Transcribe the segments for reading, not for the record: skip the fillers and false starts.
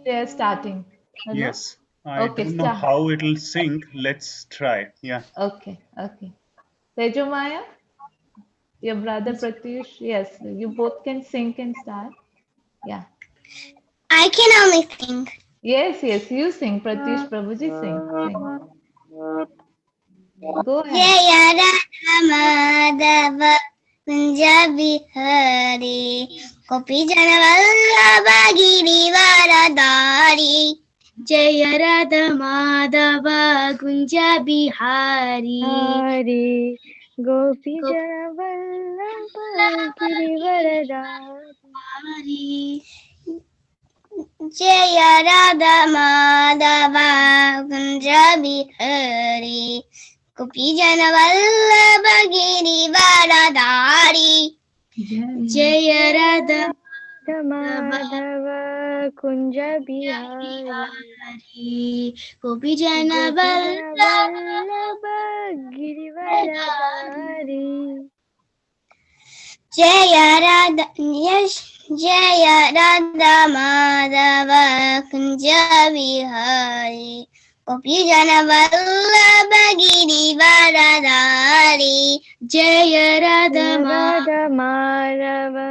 They are starting. Hello? Yes. I Okay, don't know start. how it'll sync. Let's try. Yeah. Okay, okay. Tejomaya, your brother Pratyush, yes, you both can sing and start. Yeah. I can only sing. Yes, yes, you sing. Pratyush Prabhuji sing. Sing. Go ahead. Jaya Radha Madhava Kunja Bihari Gopi Jana Vallabha Girivaradari Jaya Radha Madhava Kunja Bihari Hari Gopi Gopi Jana Vallabha Girivaradari Jaya Radha Madhava Kunja Bihari Gopi Jana Vallabha Girivaradari Jaya Radha Madhava Kunja Bihari Gopi Jana Gopi Jana Vallabha Girivaradari Jaya Radha Yash Jaya Radha Madhava Kunja Bihari Gopi Jana Vallabha Girivaradari Jaya Radha Madhava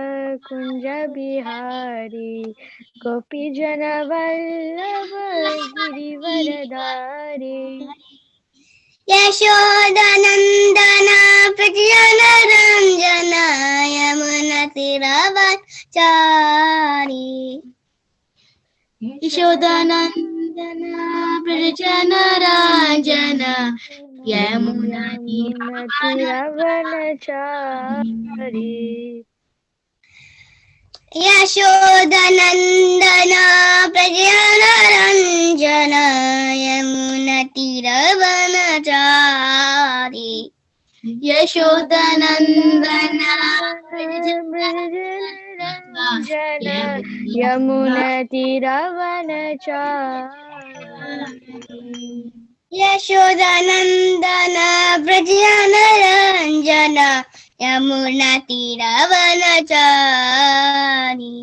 Kunja Bihari Gopi Jana Vallabha Girivaradari Yashodanandana Prajana Ranjana Yamuna Tiravachari Yashodanandana Prajana Ranjana Yamuna Tiravanachari Yashodanandana Prajana Ranjana Yamuna Tiravanachari Yashodanandana Ranjana Yamuna Tiravanachari Yashodanandana Prajana Ranjana Yamuna Tiravanachari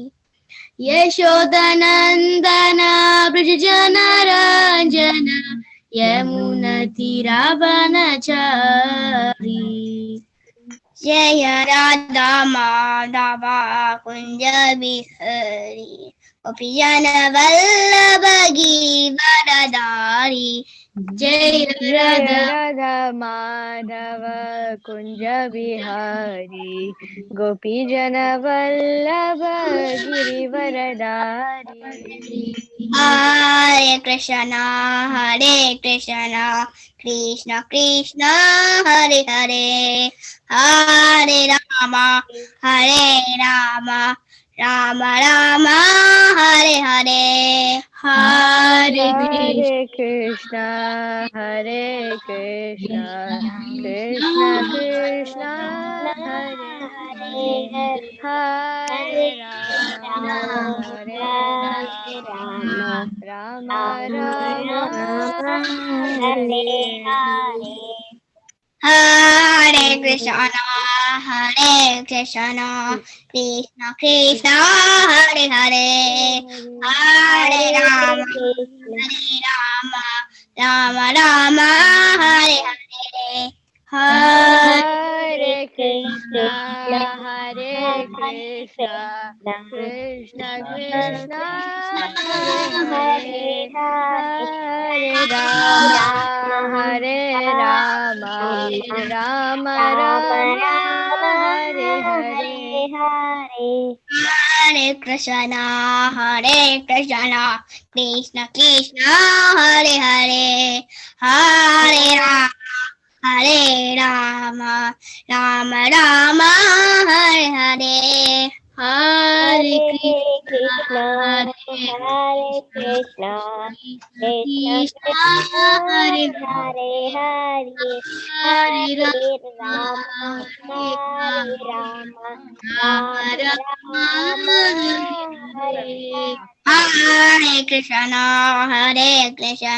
Yashodanandana Prajana Ranjana Yamuna Tiravanachari Jaya Radha Madhava Kunja Bihari Gopijana Vallabha Girivaradari Jaya Radha Madhava Kunja Bihari Gopi Jana Vallabha Girivaradari Hare Krishna Krishna Krishna Hare Hare Hare Rama Rama Rama Hare Hare Hare Krishna Hare Krishna Krishna Krishna Hare Hare Hare Rama Hare Rama Rama Rama Hare Hare Hare Krishna Krishna Krishna Hare Hare Hare Rama Rama Rama Hare Hare Hare Krishna Hare Krishna Krishna Krishna Hare Hare Hare Rama Hare Rama Rama Rama Hare Hare Hare Krishna Krishna Krishna Hare Hare Hare Rama Rama Rama Hare Hare Hare Krishna Hare Krishna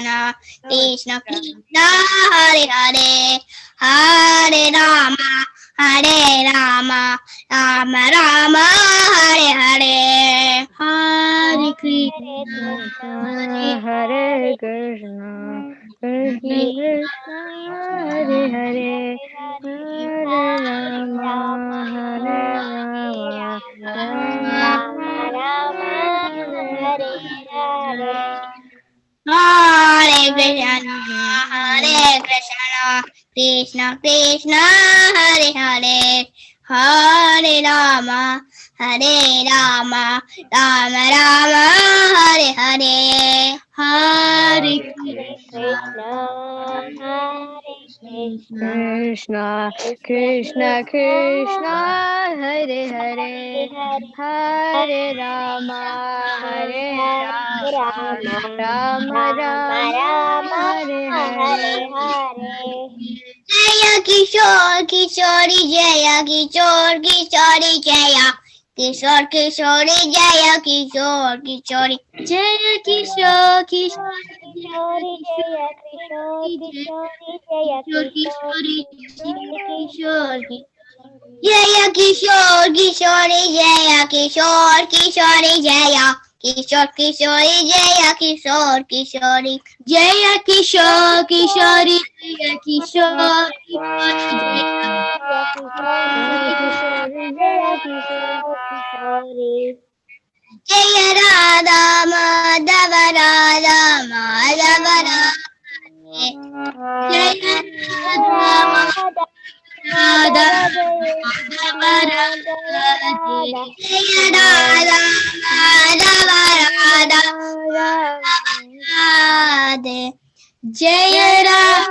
Krishna Hare Hare Hare Rama Hare Krishna Krishna Krishna Hare Hare Hare Rama Rama Rama Hare Hare Hare Krishna Krishna, Hare Krishna, Krishna Krishna, Hare Hare, Hare Rama, Hare Rama, Rama Rama, Hare Hare. Hare Krishna, Hare Krishna, Krishna Krishna, Hare Hare, Hare Rama, Hare Rama, Rama Rama, Hare Hare, Hare Krishna, Krishna Krishna Krishna, Hare Hare, Hare Rama, Hare Rama, Rama Rama, Hare Hare. Jaya Kishore Kishori Jaya Kishore Kishori Jaya Kishore Kishori Jaya Kishore Kishori Jaya Kishore Kishori Jaya Kishore Kishori Kishore Jaya Kishore Kishori Jaya Kishore Kishori Jaya Kishore Kishori Jaya Kishore Kishori Jaya Kishore Kishori Jaya Kishore Jaya Radha Madhava Radha Madhava Radha Jaya Radha Radha Madhava Radha Jaya Radha Madhava Radha Radha Jaya Radha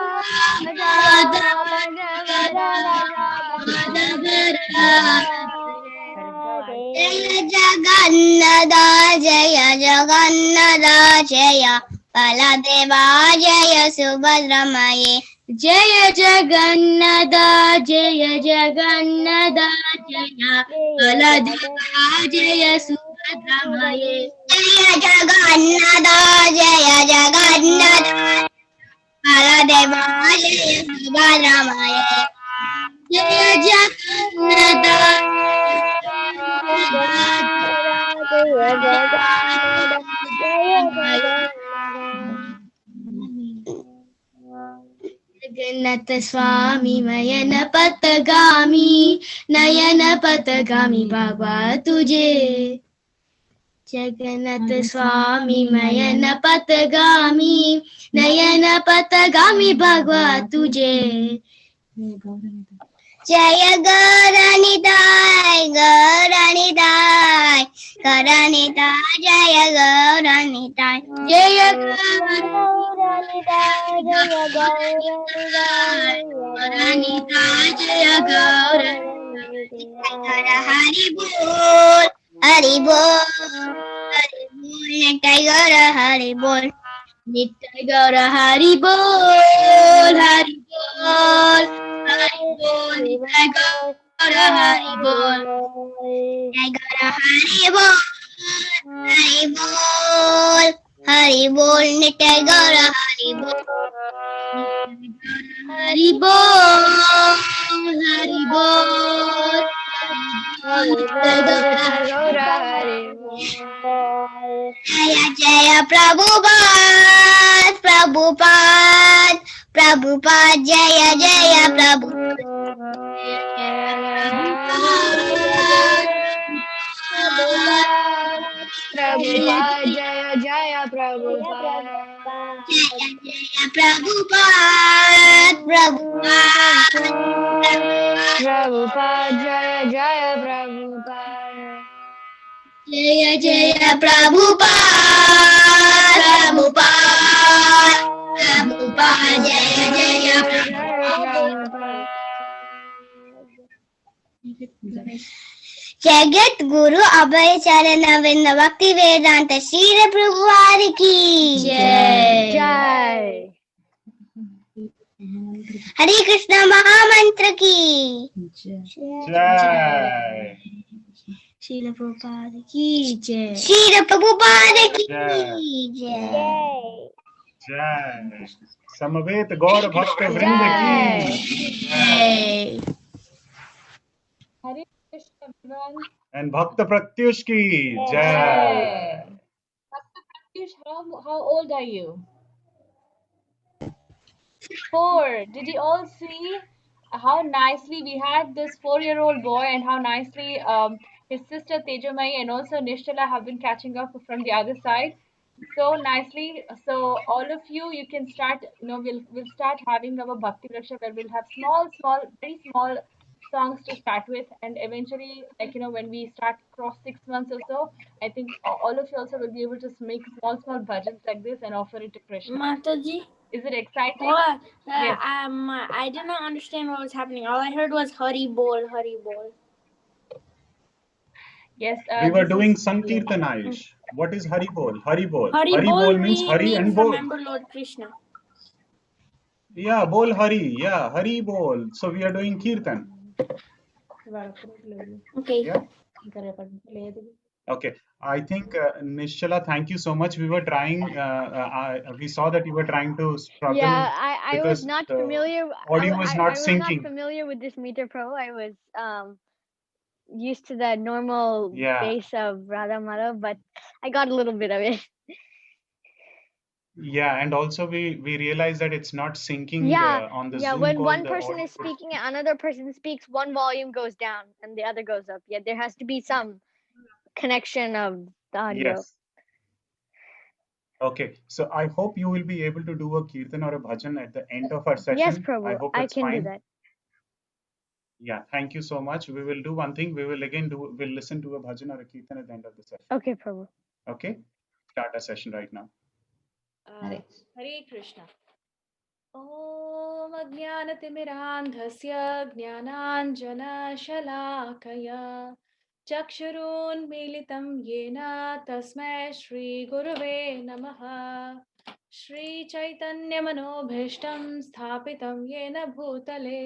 Jaya Jagannatha Jaya Jagannatha Jaya Baladeva Jaya Subhadramaye Jaya Jagannatha Jaya Jagannatha Jaya Baladeva Jaya Subhadramaye Jaya Jagannatha Jaya Jagannatha Baladeva Jaya Subhadramaye Jaya Jagannatha Jagannatha Swami Mayana Patagami Baba Tujhe Jagannatha Swami Mayana Patagami Bhagwa Tujhe Jaya Gauranidai Gauranidai Gauranidai Jaya Gauranidai Jaya Gauranidai Jaya Gauranidai Jaya Gauranidai Hari Bol Hari Bol Hari Bol Nitai Gaura Hari Bol Nitai Gaura Hari Bol Hari Bol Hari Bol Nitai Gaura Hari Bol Nitai Gaura Hari Bol Hari Bol Hari Bol Nitai Gaura Hari Bol Hari Bol Hari Bol Jaya Jaya Prabhupada Prabhupada Prabhupada Jaya Jaya Prabhupada Jaya Jaya Prabhupada Jaya Jaya Prabhupada Prabhupada Prabhupada Jaya Jaya Prabhupada Jaya Jaya Prabhupada Prabhupada Prabhupada Jaya Jaya Prabhupada Jagat Guru अभय चरण विंद भक्ति वेदांत श्री प्रभुवाद की जय Jai हरे कृष्ण महामंत्र की Jai. Srila Prabhupada की जय श्रील प्रभुपाद की जय Jai. Samaveta Gaur Bhakta Vrinda ki. जय And Bhakta Pratyush ki. Jai. Pratyush, how old are you? 4. Did you all see how nicely we had this 4-year-old boy and how nicely his sister Tejamai and also Nishtala have been catching up from the other side so nicely. So all of you, you can start. We'll start having our Bhakti Raksha where we'll have small, very small songs to start with, and eventually, when we start cross 6 months or so, I think all of you also will be able to make small bhajans like this and offer it to Krishna. Mataji, Is it exciting? what? Yes. I did not understand what was happening. All I heard was Hari Bol, Hari Bol. Yes. We were This doing is Sankirtan, Ayush. What is Hari Bol? Hari Bol. Hari Hari Bol Bol means Hari and means Bol. remember Lord Krishna. Yeah, Bol Hari. Yeah, Hari Bol. So we are doing Kirtan. Okay. Yeah. Okay. I think Nishala, thank you so much. We were trying. We saw that you were trying to struggle. Yeah, I was because not the familiar. audio was not I was not syncing. familiar with this meter pro. I was used to the normal Yeah. bass of Radha Madhav, but I got a little bit of it. Yeah, and also we realized that it's not syncing Yeah, on the yeah. Zoom When call. one The person audio is speaking and another person speaks, one volume goes down and the other goes up. Yeah, there has to be some connection of the audio. Yes. Okay, so I hope you will be able to do a kirtan or a bhajan at the end of our session. Yes, I Prabhu, hope I it's can do fine. that. Yeah, thank you so much. We will do one thing. We'll listen to a bhajan or a kirtan at the end of the session. Okay, Prabhu. Okay, start our session right now. Hare. Hare Krishna. ॐ अज्ञानतिमिरान्धस्य ज्ञानाञ्जनशलाकया चक्षुरुन्मीलितं येन तस्मै श्रीगुरुवे नमः श्रीचैतन्यमनोभीष्टं स्थापितं येन भूतले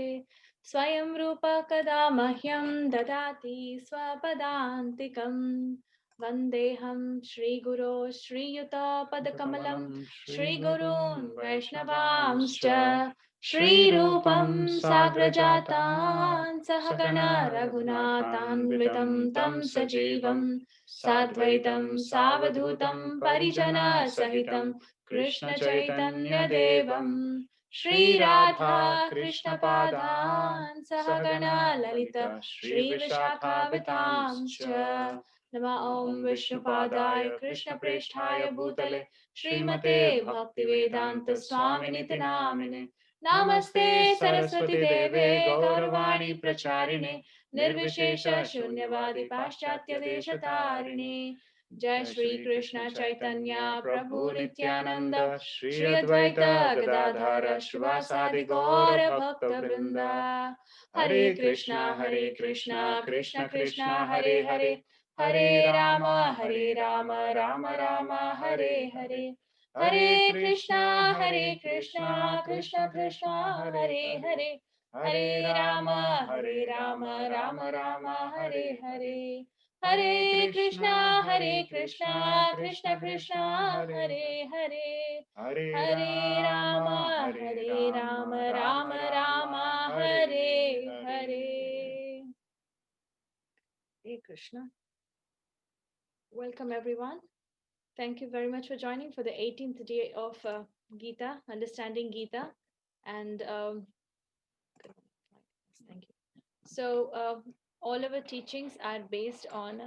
स्वयं रूप कदा मह्यं ददाति स्वपदान्तिकम् वन्देऽहं श्रीगुरो श्रीयुतपदकमलं श्रीगुरून् वैष्णवांश्च श्रीरूपं साग्रजातान् सहगण रघुनाथान्वितं तं सजीवं साद्वैतं सावधूतं परिजनसहितं कृष्णचैतन्यदेवं श्रीराधा कृष्णपादान् सहगण ललित श्रीविशाखावतांश्च नमः ॐ विष्णुपादाय कृष्णप्रेष्ठाय भूतले श्रीमते भक्तिवेदान्तस्वामिनिति नामिने नमस्ते सरस्वती देवे गौरवाणी प्रचारिणे निर्विशेष शून्यवादी पाश्चात्य देशतारिणे जय श्री कृष्ण चैतन्य प्रभु नित्यानंद श्री अद्वैत गदाधर श्रीवासादि गौर भक्त वृंदा हरे Krishna Krishna Krishna Hare Hare Hare Ram Ram Ram Hare Hare Hare Krishna Krishna Krishna Hare Hare Hare Ram Ram Ram Hare Hare Hare Krishna Krishna Krishna Hare Hare Hare Ram Ram Ram Hare Hare Hare Krishna. Welcome everyone. Thank you very much for joining for the 18th day of Gita, understanding Gita, and thank you. So all of our teachings are based on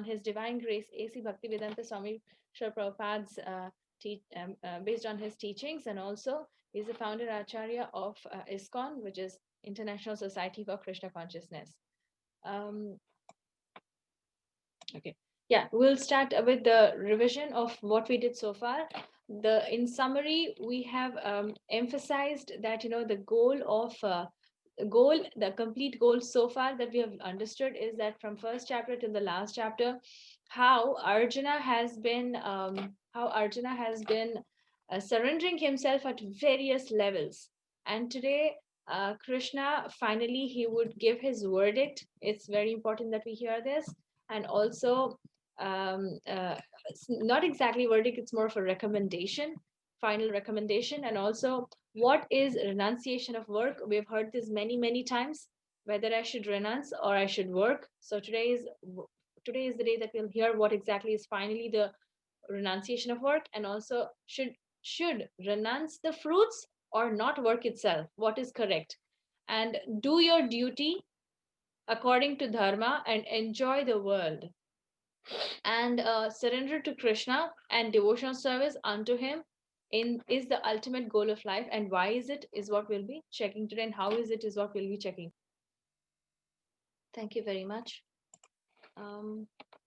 His Divine Grace A.C. Bhaktivedanta Swami Srila Prabhupada's based on his teachings, and also he's the founder Acharya of ISKCON, which is International Society for Krishna Consciousness. Okay. Yeah, we'll start with the revision of what we did so far. In summary, we have emphasized that the the complete goal so far that we have understood is that from first chapter till the last chapter, how Arjuna has been surrendering himself at various levels, and today Krishna finally he would give his verdict. It's very important that we hear this, and also it's not exactly verdict, it's more of a recommendation, final recommendation. And also, what is renunciation of work? We've heard this many times, whether I should renounce or I should work. So today's today is the day that we'll hear what exactly is finally the renunciation of work, and also should renounce the fruits or not work itself, what is correct, and do your duty according to dharma and enjoy the world, and surrender to Krishna and devotional service unto him in is the ultimate goal of life. And why is it is what we'll be checking today, and how is it is what we'll be checking. Thank you very much.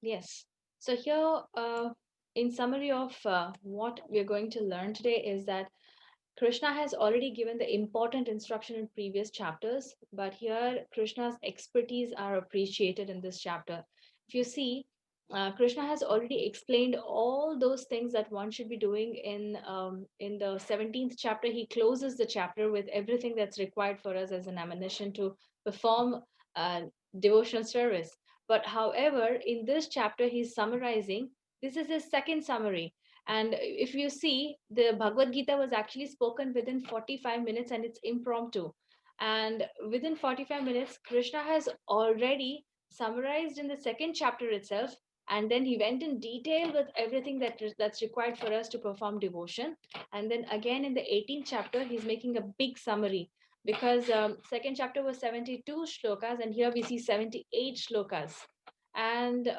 Yes, so here, in summary of what we're going to learn today is that Krishna has already given the important instruction in previous chapters, but here Krishna's expertise are appreciated in this chapter. If you see, Krishna has already explained all those things that one should be doing in the 17th chapter. He closes the chapter with everything that's required for us as an admonition to perform uh, devotional service. But however, in this chapter, he's summarizing. This is his second summary, and if you see, the Bhagavad Gita was actually spoken within 45 minutes and it's impromptu. And within 45 minutes, Krishna has already summarized in the second chapter itself. And then he went in detail with everything that's required for us to perform devotion. And then again in the 18th chapter, he's making a big summary, because second chapter was 72 shlokas, and here we see 78 shlokas. And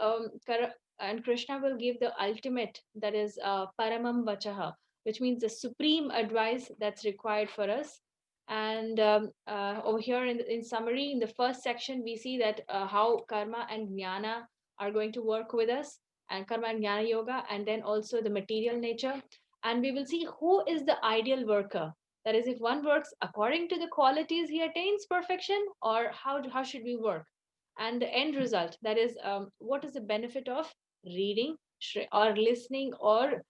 and Krishna will give the ultimate, that is paramam vachaha, which means the supreme advice that's required for us. And over here in summary, in the first section, we see that how karma and jnana are going to work with us, and karma and jnana yoga, and then also the material nature. And we will see who is the ideal worker. That is, if one works according to the qualities, he attains perfection, or how should we work? And the end result, that is, what is the benefit of reading or listening or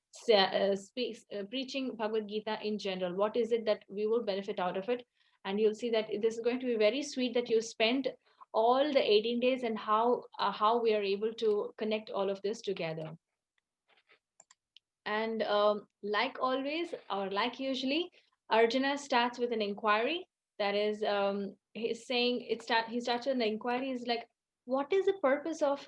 preaching Bhagavad Gita in general? What is it that we will benefit out of it? And you'll see that this is going to be very sweet that you spent all the 18 days, and how we are able to connect all of this together. And like always, or like usually, Arjuna starts with an inquiry. That is, he's saying he starts with an inquiry. Is like, what is the purpose of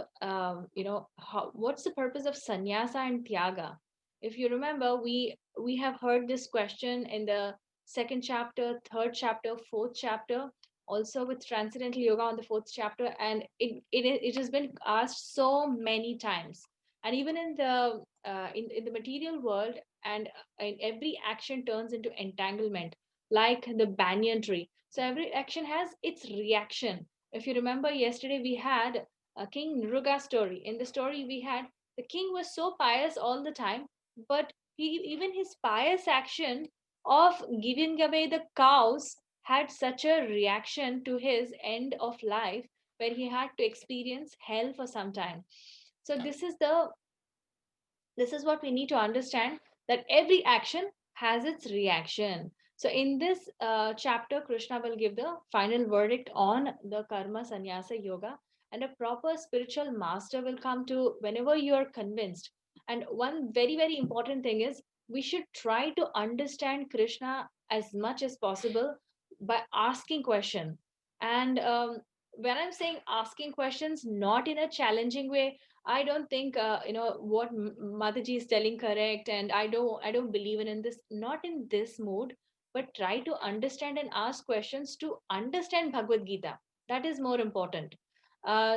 what's the purpose of sannyasa and tyaga? If you remember, we have heard this question in the second chapter, third chapter, fourth chapter, also with transcendental yoga on the fourth chapter, and it has been asked so many times. And even in the material world, and in every action turns into entanglement, like the banyan tree. So every action has its reaction. If you remember, yesterday we had a King Nruga story. In the story we had, the king was so pious all the time, but even his pious action of giving away the cows had such a reaction to his end of life, where he had to experience hell for some time. So this is what we need to understand, that every action has its reaction. So in this chapter, Krishna will give the final verdict on the karma sannyasa yoga, and a proper spiritual master will come to whenever you are convinced. And one very very important thing is, we should try to understand Krishna as much as possible by asking question. And when I'm saying asking questions, not in a challenging way, I don't think what Mataji is telling correct, and I don't believe in this. Not in this mood, but try to understand and ask questions to understand Bhagavad Gita. That is more important.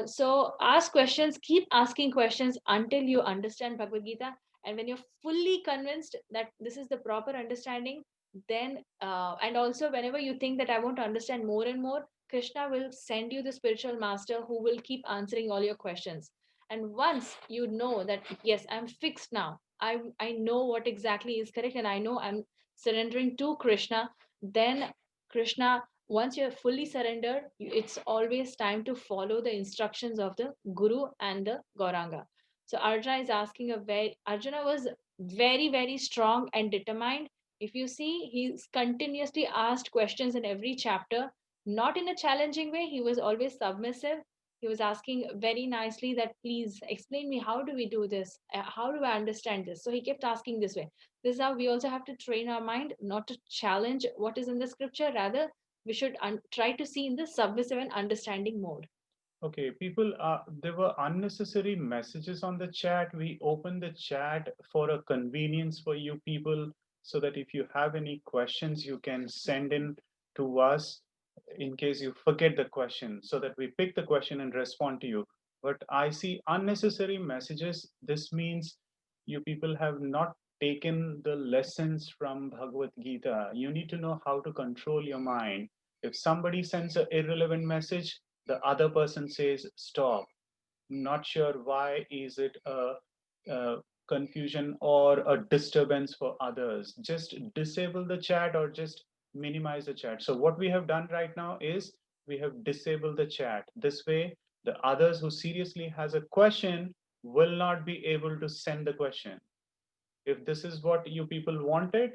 So ask questions, keep asking questions until you understand Bhagavad Gita, and when you're fully convinced that this is the proper understanding, then and also whenever you think that I want to understand more and more, Krishna will send you the spiritual master who will keep answering all your questions. And once you know that yes, I'm fixed now, I know what exactly is correct, and I know I'm surrendering to Krishna, then Krishna, once you're fully surrendered, it's always time to follow the instructions of the Guru and the Gauranga. So Arjuna is asking Arjuna was very very strong and determined. If you see, he's continuously asked questions in every chapter, not in a challenging way. He was always submissive. He was asking very nicely that please explain me, how do we do this, how do I understand this? So he kept asking this way. This is how we also have to train our mind, not to challenge what is in the scripture, rather we should try to see in the submissive and understanding mode. Okay, people, there were unnecessary messages on the chat. We opened the chat for a convenience for you people, so that if you have any questions, you can send in to us in case you forget the question, so that we pick the question and respond to you. But I see unnecessary messages. This means you people have not taken the lessons from Bhagavad Gita. You need to know how to control your mind. If somebody sends an irrelevant message, the other person says stop. Not sure why is it a confusion or a disturbance for others. Just disable the chat or just minimize the chat. So what we have done right now is we have disabled the chat. This way the others who seriously has a question will not be able to send the question. If this is what you people wanted,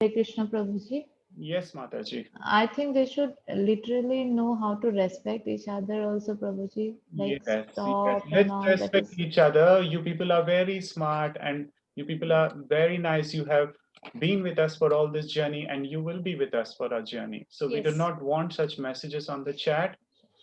Hare Krishna Prabhuji. yes, Mataji. I think they should literally know how to respect each other also, Prabhuji. Like Yes, yes. stop and Let's all that respect is. each other. You people are very smart and you people are very nice. You have been with us for all this journey and you will be with us for our journey. So we do Yes. not want such messages on the chat.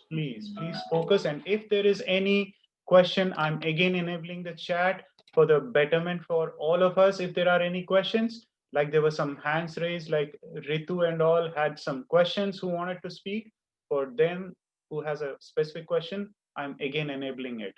Please focus. And if there is any question, I'm again enabling the chat for the betterment for all of us. If there are any questions, like there were some hands raised, like Ritu and all had some questions who wanted to speak. For them who has a specific question, I'm again enabling it.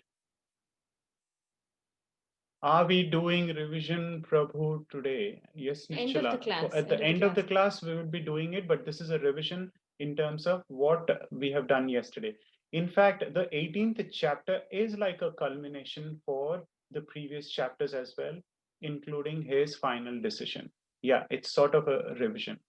Are we doing revision, Prabhu, today? Yes, End of the Nischala. class. At the end of the class, we will be doing it, but this is a revision in terms of what we have done yesterday. In fact, the 18th chapter is like a culmination for the previous chapters as well, including his final decision. Yeah, it's sort of a revision.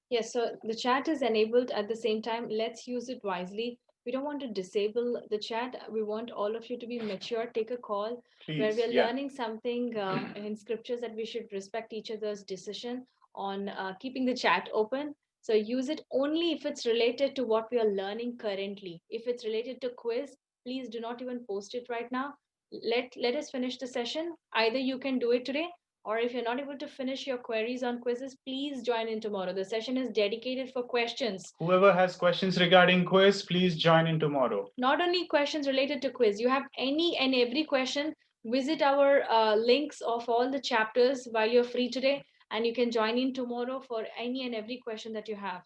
Yes, so the chat is enabled at the same time. Let's use it wisely. We don't want to disable the chat. We want all of you to be mature, take a call where Please, we're yeah. learning something in scriptures that we should respect each other's decision on keeping the chat open. So use it only if it's related to what we are learning currently. If it's related to quiz, please do not even post it right now. Let us finish the session. Either you can do it today, or if you're not able to finish your queries on quizzes, please join in tomorrow. The session is dedicated for questions. Whoever has questions regarding quiz, please join in tomorrow. Not only questions related to quiz, you have any and every question, visit our links of all the chapters while you're free today, and you can join in tomorrow for any and every question that you have.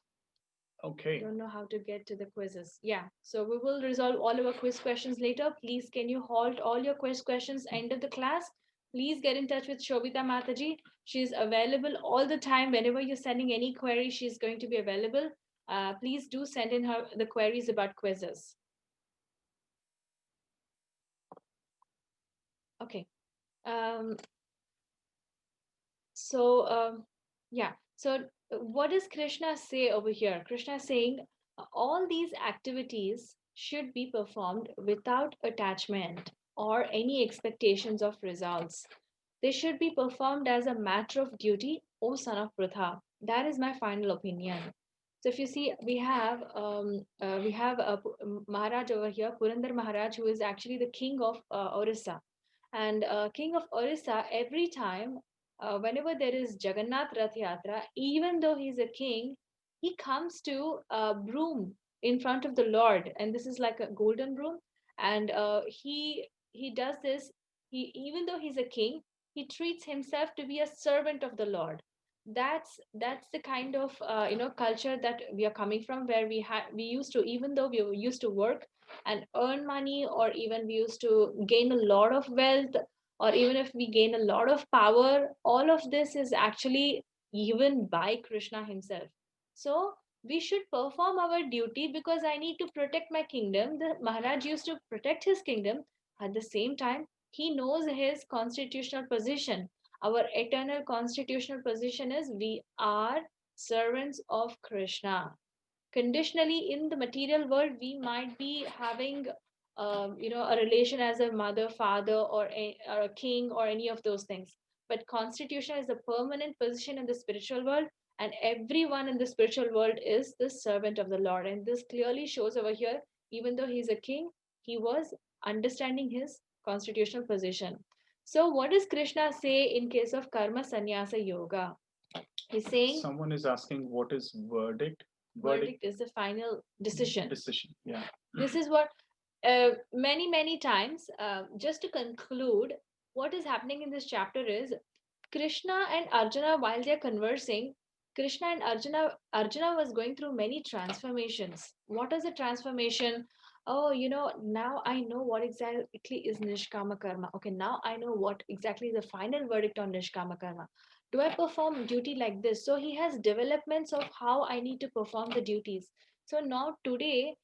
Okay. Don't know how to get to the quizzes. Yeah, so we will resolve all our quiz questions later. Please, can you halt all your quiz questions end of the class? Please get in touch with Shobita Mataji. She's available all the time. Whenever you're sending any query, she's going to be available. Please do send in her the queries about quizzes. Okay. Um, yeah. So what does Krishna say over here? Krishna is saying all these activities should be performed without attachment or any expectations of results. They should be performed as a matter of duty, O son of Pritha. That is my final opinion. So if you see, we have Maharaj over here, Purandar Maharaj, who is actually the king of Orissa. And king of Orissa, every time, whenever there is Jagannath Rath Yatra, even though he's a king, he comes to broom in front of the Lord, and this is like a golden broom. And he does this. He, even though he's a king, he treats himself to be a servant of the Lord. That's the kind of culture that we are coming from, where we used to, even though we used to work and earn money, or even we used to gain a lot of wealth, or even if we gain a lot of power, all of this is actually given by Krishna himself. So we should perform our duty, because I need to protect my kingdom. The Maharaj used to protect his kingdom. At the same time, he knows his constitutional position. Our eternal constitutional position is we are servants of Krishna. Conditionally, in the material world, we might be having a relation as a mother, father, or a king, or any of those things. But constitution is a permanent position in the spiritual world, and everyone in the spiritual world is the servant of the Lord. And this clearly shows over here, even though he's a king, he was understanding his constitutional position. So what does Krishna say in case of karma sannyasa yoga? He's saying, Someone is asking what is verdict. verdict is the final decision. Decision. Yeah. This is what many times, just to conclude, what is happening in this chapter is Krishna and Arjuna, while they're conversing, Krishna and Arjuna was going through many transformations. What is the transformation? Oh, now I know what exactly is Nishkama Karma. Okay, now I know what exactly is the final verdict on Nishkama Karma. Do I perform duty like this? So he has developments of how I need to perform the duties. So now today,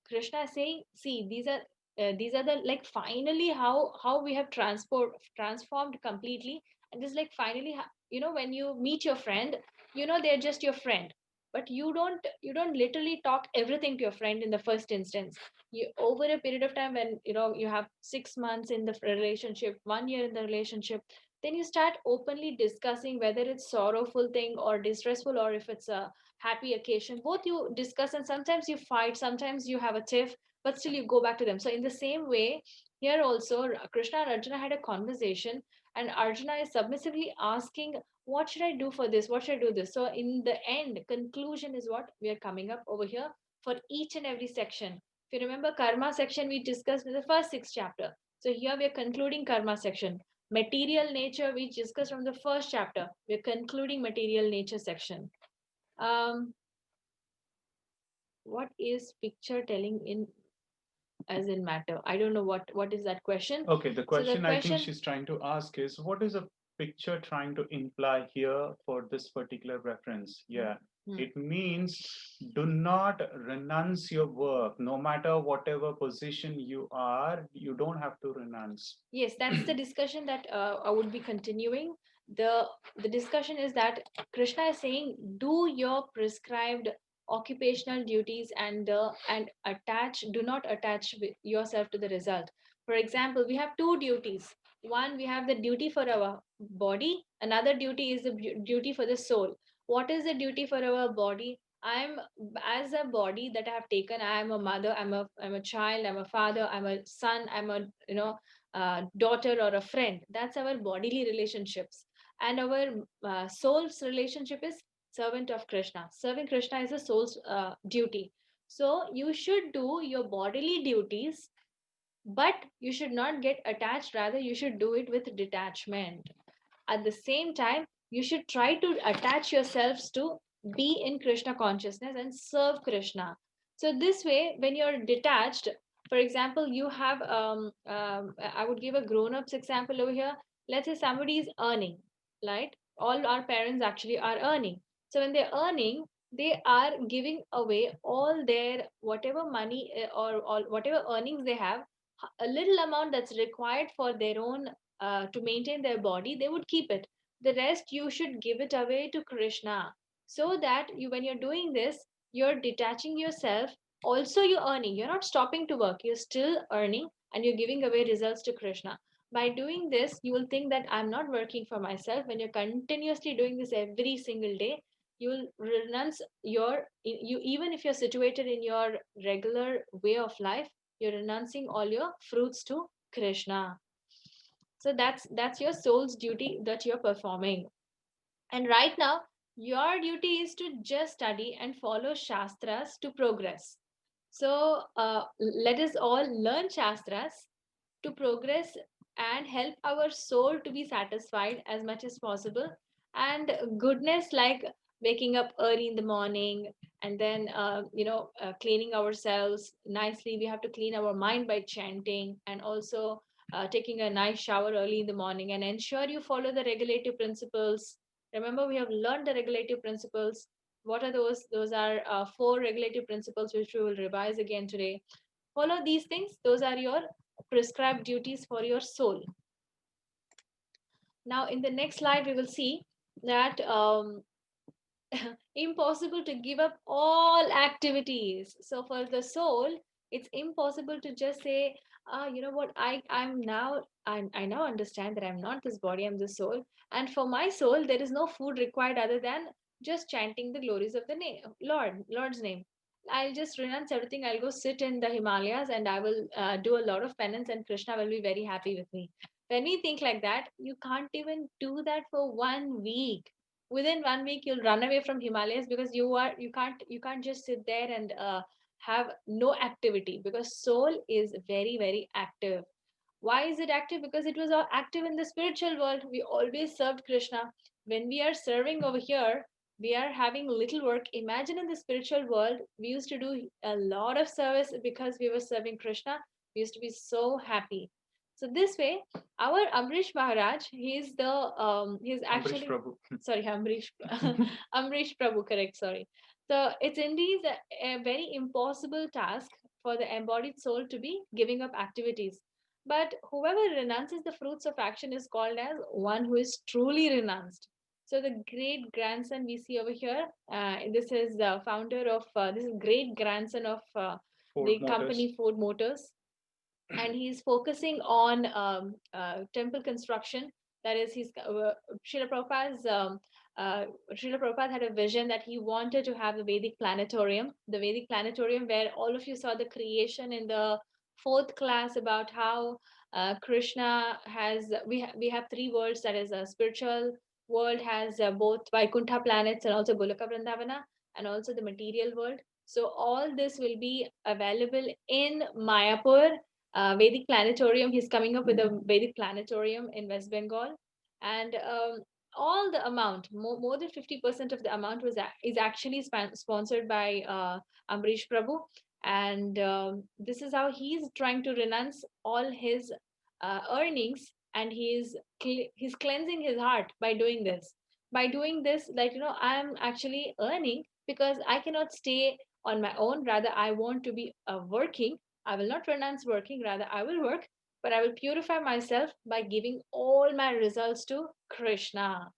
Krishna is saying, see, these are the, like, finally how we have transformed completely. And this, like, finally, when you meet your friend, they're just your friend, but you don't literally talk everything to your friend in the first instance. You, over a period of time, when you have 6 months in the relationship, 1 year in the relationship, then you start openly discussing whether it's sorrowful thing or distressful, or if it's a happy occasion. Both you discuss, and sometimes you fight, sometimes you have a tiff, but still you go back to them. So in the same way, here also Krishna and Arjuna had a conversation, and Arjuna is submissively asking, what should I do for this, what should I do this. So in the end conclusion is what we are coming up over here for each and every section. If you remember, karma section we discussed in the first 6 chapter. So here we are concluding karma section. Material nature we discussed from the first chapter. We are concluding material nature section. What is picture telling in as in matter? I don't know what is that question. Okay, the So the question I think question, she's trying to ask is, what is a picture trying to imply here for this particular reference? Yeah, it means do not renounce your work. No matter whatever position you are, you don't have to renounce. yes, that's the discussion that I would be continuing. The discussion is that Krishna is saying, do your prescribed occupational duties, do not attach yourself to the result. For example, we have two duties. One, we have the duty for our body. Another duty is the duty for the soul. What is the duty for our body? I'm, as a body that I have taken, I am a mother, I'm a child, I'm a father, I'm a son, I'm a daughter or a friend. That's our bodily relationships. And our soul's relationship is servant of Krishna. Serving Krishna is a soul's duty. So you should do your bodily duties, but you should not get attached. Rather, you should do it with detachment. At the same time, you should try to attach yourselves to be in Krishna consciousness and serve Krishna. So this way, when you're detached, for example, you have I would give a grown-ups example over here. Let's say somebody is earning, right? All our parents actually are earning. So when they're earning, they are giving away all their whatever money, or all whatever earnings they have. A little amount that's required for their own, to maintain their body, they would keep it. The rest you should give it away to Krishna, so that you, when you're doing this, you're detaching yourself. Also, you're earning, you're not stopping to work, you're still earning, and you're giving away results to Krishna. By doing this, you will think that I'm not working for myself. When you're continuously doing this every single day, you will renounce you, even if you're situated in your regular way of life, you're renouncing all your fruits to Krishna. So that's your soul's duty that you're performing. And right now, your duty is to just study and follow Shastras to progress. So let us all learn Shastras to progress and help our soul to be satisfied as much as possible. And goodness, like waking up early in the morning, and then cleaning ourselves nicely. We have to clean our mind by chanting, and also taking a nice shower early in the morning, and ensure you follow the regulative principles. Remember, we have learned the regulative principles. What are those? Those are four regulative principles, which we will revise again today. Follow these things. Those are your prescribed duties for your soul. Now, in the next slide, we will see that impossible to give up all activities. So for the soul, it's impossible to just say, you know what, I now understand that I'm not this body, I'm the soul. And for my soul, there is no food required other than just chanting the glories of the name, Lord's name. I'll just renounce everything. I'll go sit in the Himalayas, and I will do a lot of penance, and Krishna will be very happy with me. When we think like that, you can't even do that for 1 week. within 1 week you'll run away from Himalayas, because you can't just sit there and have no activity, because soul is very very active. Why is it active? Because it was all active in the spiritual world. We always served Krishna. When we are serving over here, we are having little work. Imagine in the spiritual world, we used to do a lot of service because we were serving Krishna. We used to be so happy. So this way, our Amrish Maharaj, he's Ambrish actually, Prabhu. sorry, Amrish, Amrish Prabhu, correct, sorry. So it's indeed a very impossible task for the embodied soul to be giving up activities. But whoever renounces the fruits of action is called as one who is truly renounced. So the great grandson we see over here, this is the founder of, this is great grandson of Ford the Motors. company Ford Motors, and he's focusing on temple construction. That is, Srila Prabhupada's, Srila Prabhupada had a vision that he wanted to have the Vedic planetarium where all of you saw the creation in the fourth class about how Krishna has, we have three worlds, that is a spiritual world has both Vaikuntha planets and also Goloka Vrindavana, and also the material world. So all this will be available in Mayapur Vedic planetarium. He's coming up with a Vedic planetarium in West Bengal, and all the amount, more than 50% of the amount is actually sponsored by Amrish Prabhu, and this is how he's trying to renounce all his earnings, and he's cleansing his heart by doing this. By doing this, like, I'm actually earning because I cannot stay on my own. Rather, I want to be working. I will not renounce working, rather, I will work, but I will purify myself by giving all my results to Krishna.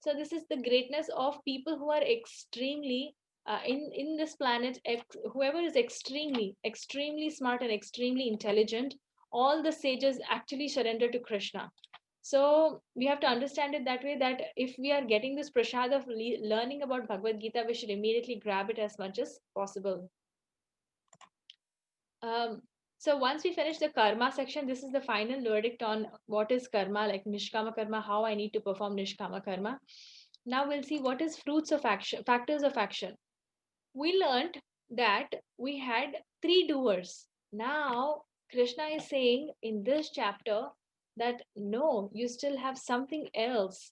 So, this is the greatness of people who are extremely in this planet. Whoever is extremely smart and extremely intelligent, all the sages actually surrender to Krishna. So we have to understand it that way, that if we are getting this prasad of learning about Bhagavad Gita, we should immediately grab it as much as possible. Um, so once we finish the karma section, this is the final verdict on what is karma, like nishkama karma, how I need to perform nishkama karma. Now we'll see what is fruits of action, factors of action. We learned that we had three doers. Now Krishna is saying in this chapter that no, you still have something else.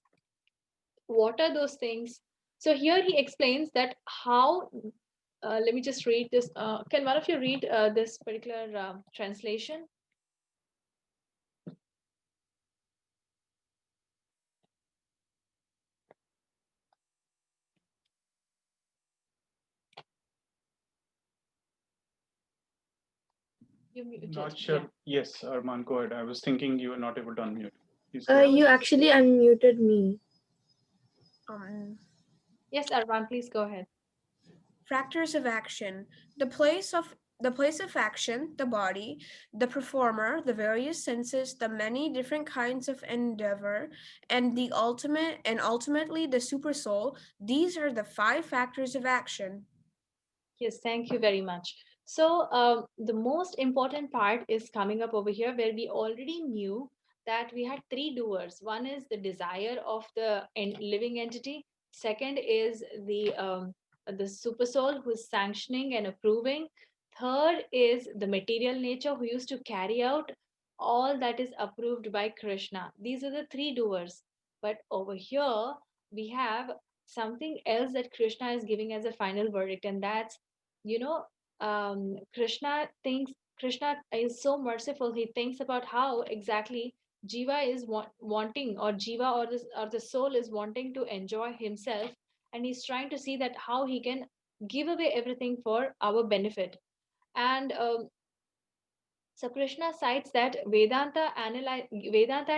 What are those things? So here he explains that how, let me just read this. Can one of you read this particular translation? You muted. Not sure. Yes, Arman, go ahead. I was thinking you were not able to unmute. Please Uh, go ahead. you actually unmuted me. Yes, Arman, please go ahead. Factors of action. The place of action, the body, the performer, the various senses, the many different kinds of endeavor, and ultimately the super soul. These are the 5 factors of action. Yes, thank you very much. So, the most important part is coming up over here, where we already knew that we had three doers. One is the desire of the living entity. Second is the super soul who is sanctioning and approving. Third is the material nature who used to carry out all that is approved by Krishna. These are the three doers. But over here, we have something else that Krishna is giving as a final verdict, and that's, you know Krishna is so merciful. He thinks about how exactly jiva is wanting, or jiva, or the soul is wanting to enjoy himself, and he's trying to see that how he can give away everything for our benefit. And so Krishna cites that Vedanta and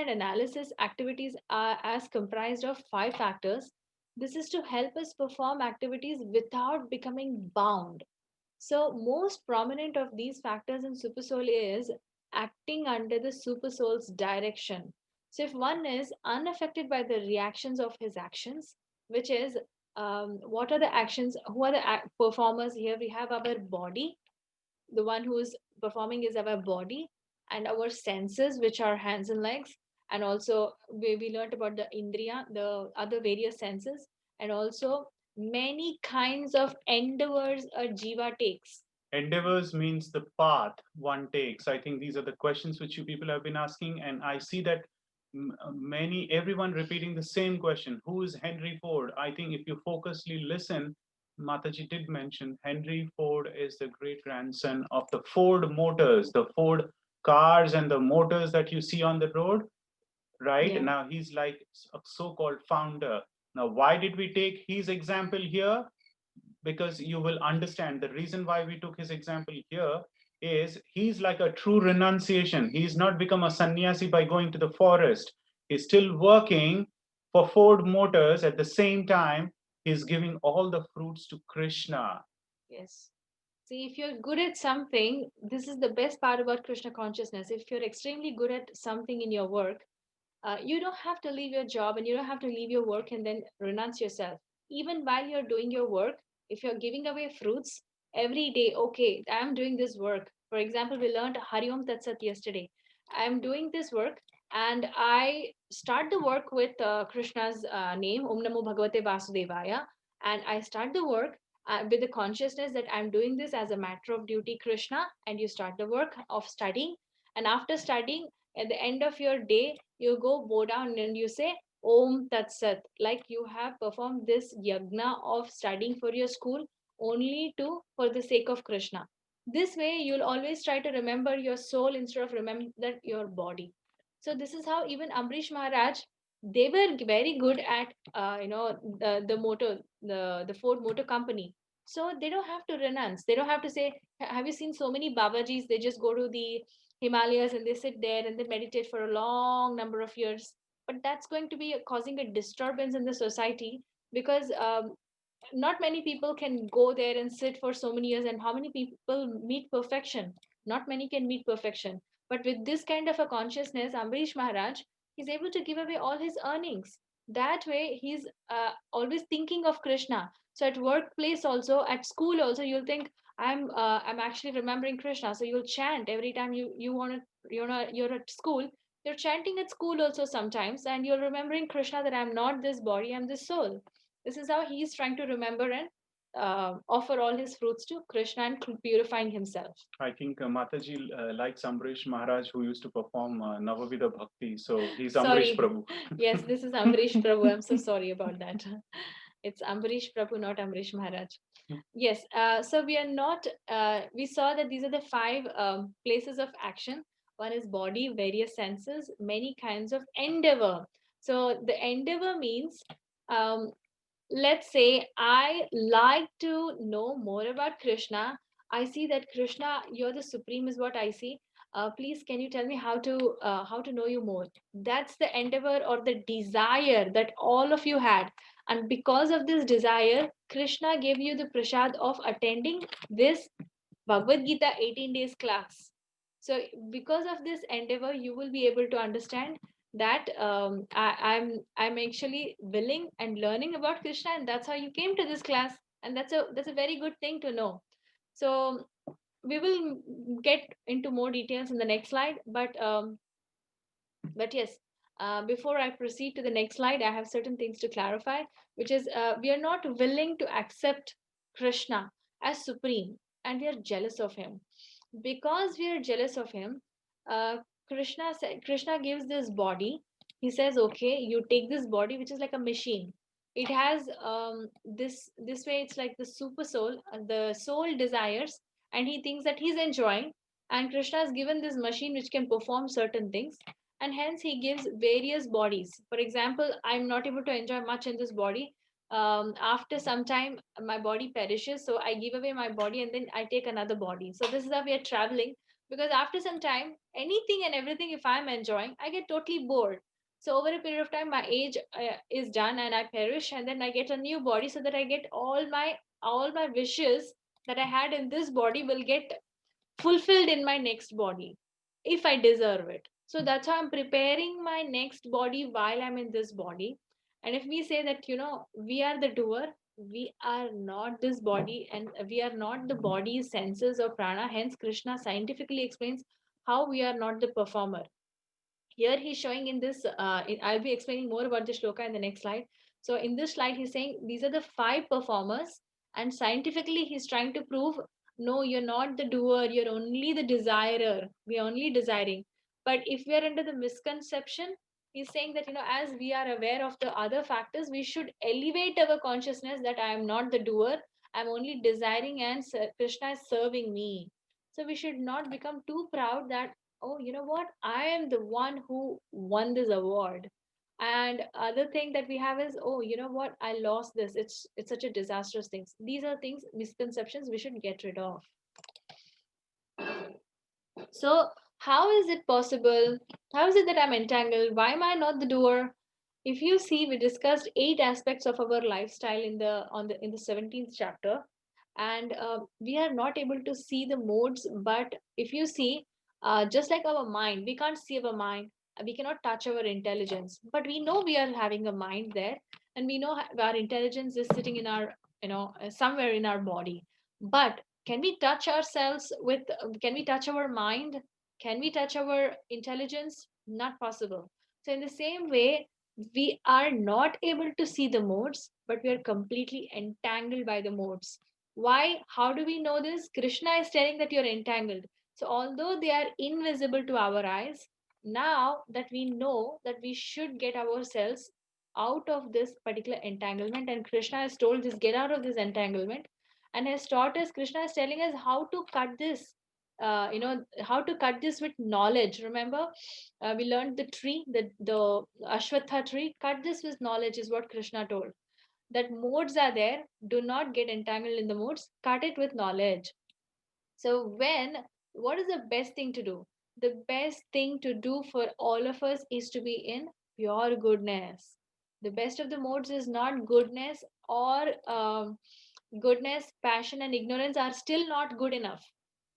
analysis activities are as comprised of 5 factors. This is to help us perform activities without becoming bound. So, most prominent of these factors in Supersoul is acting under the Supersoul's direction. So, if one is unaffected by the reactions of his actions, which is, what are the actions, who are the performers here? We have our body. The one who is performing is our body, and our senses, which are hands and legs. And also, we learned about the Indriya, the other various senses. and also many kinds of endeavors a jiva takes. Endeavors means the path one takes. I think these are the questions which you people have been asking, and I see that everyone repeating the same question. Who is Henry Ford? I think if you focusly listen, Mataji did mention Henry Ford is the great grandson of the Ford Motors, the Ford cars and the motors that you see on the road, right? Yeah. Now he's like a so-called founder. Now, why did we take his example here? Because you will understand the reason why we took his example here is he's like a true renunciation. He's not become a sannyasi by going to the forest. He's still working for Ford Motors. At the same time, he's giving all the fruits to Krishna. Yes. See, if you're good at something, this is the best part about Krishna consciousness. If you're extremely good at something in your work, you don't have to leave your job and you don't have to leave your work and then renounce yourself. Even while you're doing your work, if you're giving away fruits every day, okay, I'm doing this work. For example, we learned Hari Om Tat Sat yesterday. I'm doing this work and I start the work with Krishna's name, Om Namo Bhagavate Vasudevaya, and I start the work with the consciousness that I'm doing this as a matter of duty, Krishna, and you start the work of studying. And after studying, at the end of your day, you go bow down and you say Om Tat Sat, like you have performed this yagna of studying for your school only to for the sake of Krishna. This way, you'll always try to remember your soul instead of remember your body. So this is how even Ambrish Maharaj, they were very good at the motor, the Ford Motor Company. So they don't have to renounce. They don't have to say, have you seen so many Babajis? They just go to the Himalayas and they sit there and they meditate for a long number of years. But that's going to be causing a disturbance in the society because not many people can go there and sit for so many years. And how many people meet perfection? Not many can meet perfection. But with this kind of a consciousness, Ambrish Maharaj, he's able to give away all his earnings. That way, he's always thinking of Krishna. So at workplace also, at school also, you'll think I'm actually remembering Krishna. So you'll chant every time you want to you're at school. You're chanting at school also sometimes, and you're remembering Krishna that I'm not this body, I'm this soul. This is how he is trying to remember and offer all his fruits to Krishna and purifying himself. I think Mataji likes Ambrish Maharaj, who used to perform Navavida Bhakti. So he's Ambrish Sorry. Prabhu. Yes, this is Ambrish Prabhu. I'm so sorry about that. It's Ambrish Prabhu, not Ambrish Maharaj. Yes, so we are not, we saw that these are the five places of action. One is body, various senses, many kinds of endeavor. So the endeavor means, um, let's say I like to know more about Krishna. I see that Krishna, you're the supreme, is what I see. Please, can you tell me how to know you more? That's the endeavor or the desire that all of you had, and because of this desire, Krishna gave you the prasad of attending this Bhagavad Gita 18 days class. So, because of this endeavor, you will be able to understand that I'm actually willing and learning about Krishna, and that's how you came to this class, and that's a very good thing to know. So, we will get into more details in the next slide, but yes, before I proceed to the next slide, I have certain things to clarify, which is we are not willing to accept Krishna as supreme, and we are jealous of him. Because we are jealous of him, uh, Krishna gives this body. He says, "Okay, you take this body, which is like a machine. It has this way. It's like the super soul. The soul desires, and he thinks that he's enjoying. And Krishna has given this machine which can perform certain things, and hence he gives various bodies. For example, I'm not able to enjoy much in this body. After some time my body perishes, so I give away my body and then I take another body. So this is how we are traveling, because after some time, anything and everything, if I'm enjoying, I get totally bored. So over a period of time, my age is done and I perish, and then I get a new body, so that I get all my wishes that I had in this body will get fulfilled in my next body if I deserve it. So that's how I'm preparing my next body while I'm in this body. And if we say that, we are the doer, we are not this body, and we are not the body's senses or prana. Hence, Krishna scientifically explains how we are not the performer. Here he's showing in this, I'll be explaining more about the shloka in the next slide. So in this slide, he's saying these are the 5 performers, and scientifically, he's trying to prove no, you're not the doer, you're only the desirer. We're only desiring. But if we are under the misconception, he's saying that, as we are aware of the other factors, we should elevate our consciousness that I am not the doer, I'm only desiring, and Krishna is serving me. So we should not become too proud that, oh, you know what, I am the one who won this award. And other thing that we have is, oh, you know what, I lost this, it's such a disastrous thing. These are things, misconceptions we should get rid of. So how is it possible, how is it that I'm entangled, why am I not the doer? If you see, we discussed 8 aspects of our lifestyle in the 17th chapter, and we are not able to see the modes. But if you see, just like our mind, we can't see our mind, we cannot touch our intelligence, but we know we are having a mind there, and we know our intelligence is sitting in our, somewhere in our body. But can we touch ourselves with, can we touch our mind, can we touch our intelligence? Not possible. So in the same way, we are not able to see the modes, but we are completely entangled by the modes. Why? How do we know this? Krishna is telling that you're entangled. So although they are invisible to our eyes, now that we know that we should get ourselves out of this particular entanglement, and Krishna has told us, get out of this entanglement, and has taught us, Krishna is telling us how to cut this, how to cut this with knowledge. Remember, we learned the tree, the Ashwatha tree. Cut this with knowledge is what Krishna told. That modes are there. Do not get entangled in the modes. Cut it with knowledge. So what is the best thing to do? The best thing to do for all of us is to be in pure goodness. The best of the modes is not goodness, or goodness, passion, and ignorance are still not good enough.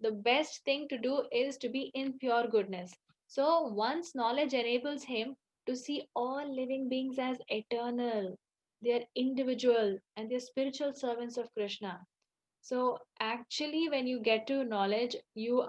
The best thing to do is to be in pure goodness. So once knowledge enables him to see all living beings as eternal, they are individual, and they are spiritual servants of Krishna. So actually, when you get to knowledge, you're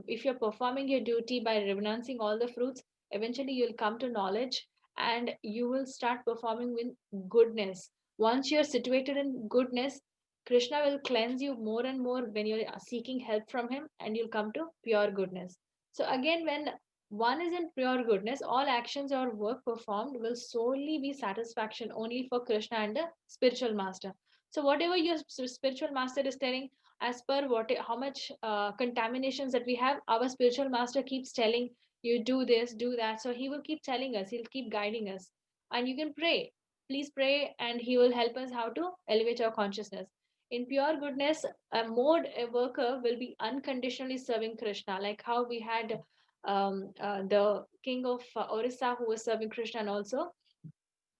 if you're performing your duty by renouncing all the fruits, eventually you'll come to knowledge, and you will start performing with goodness. Once you're situated in goodness, Krishna will cleanse you more and more when you're seeking help from him, and you'll come to pure goodness. So again, when one is in pure goodness, all actions or work performed will solely be satisfaction only for Krishna and the spiritual master. So whatever your spiritual master is telling, as per what, how much contaminations that we have, our spiritual master keeps telling you, do this, do that. So he will keep telling us, he'll keep guiding us. And you can pray, please pray, and he will help us how to elevate our consciousness. In pure goodness, a worker will be unconditionally serving Krishna, like how we had the king of Orissa who was serving Krishna, and also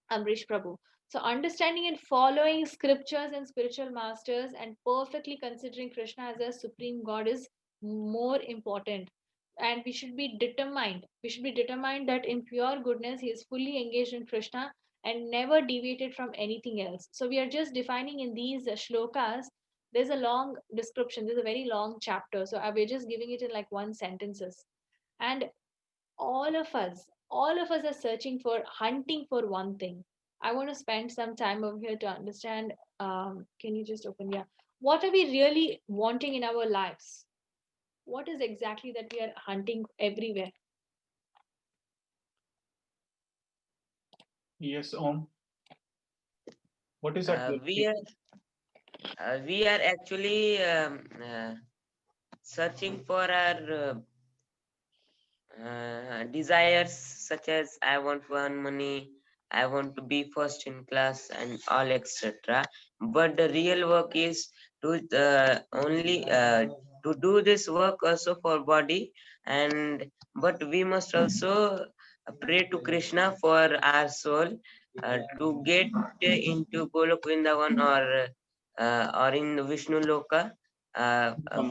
Amrish Prabhu. So, understanding and following scriptures and spiritual masters, and perfectly considering Krishna as a supreme God is more important. And we should be determined. We should be determined that in pure goodness, he is fully engaged in Krishna and never deviated from anything else. So, we are just defining in these shlokas. There's a long description, there's a very long chapter. So, we're just giving it in like one sentences. And all of us are searching for, hunting for one thing. I want to spend some time over here to understand. Can you just open? Yeah. What are we really wanting in our lives? What is exactly that we are hunting everywhere? Yes, Om. What is that? We are actually searching for our desires, such as I want to earn money, I want to be first in class, and all etc. But the real work is to only to do this work also for body, and but we must also pray to Krishna for our soul to get into Golok Vrindavan, or in Vishnu Loka,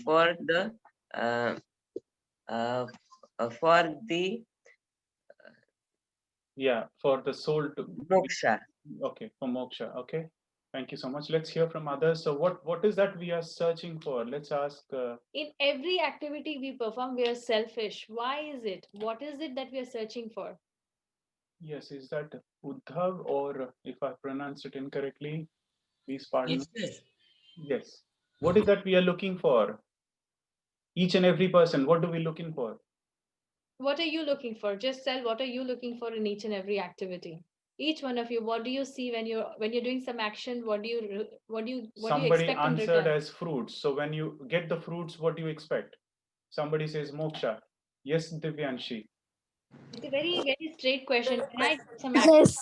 for the uh, uh, for the For the soul to moksha. okay, for moksha. Okay, thank you so much. Let's hear from others. So what is that we are searching for? Let's ask. In every activity we perform, we are selfish. Why is it? What is it that we are searching for? Yes, is that Uddhav, or if I pronounce it incorrectly, please pardon me. Yes, yes. Yes. What is that we are looking for? Each and every person, what do we looking for? What are you looking for? Just tell what are you looking for in each and every activity. Each one of you, what do you see when you're doing some action? What do you Somebody expect in answered return? as fruits. So when you get the fruits, what do you expect? Somebody says moksha. Yes, Divyanshi. It's a very very straight question. Can I do some action? Yes.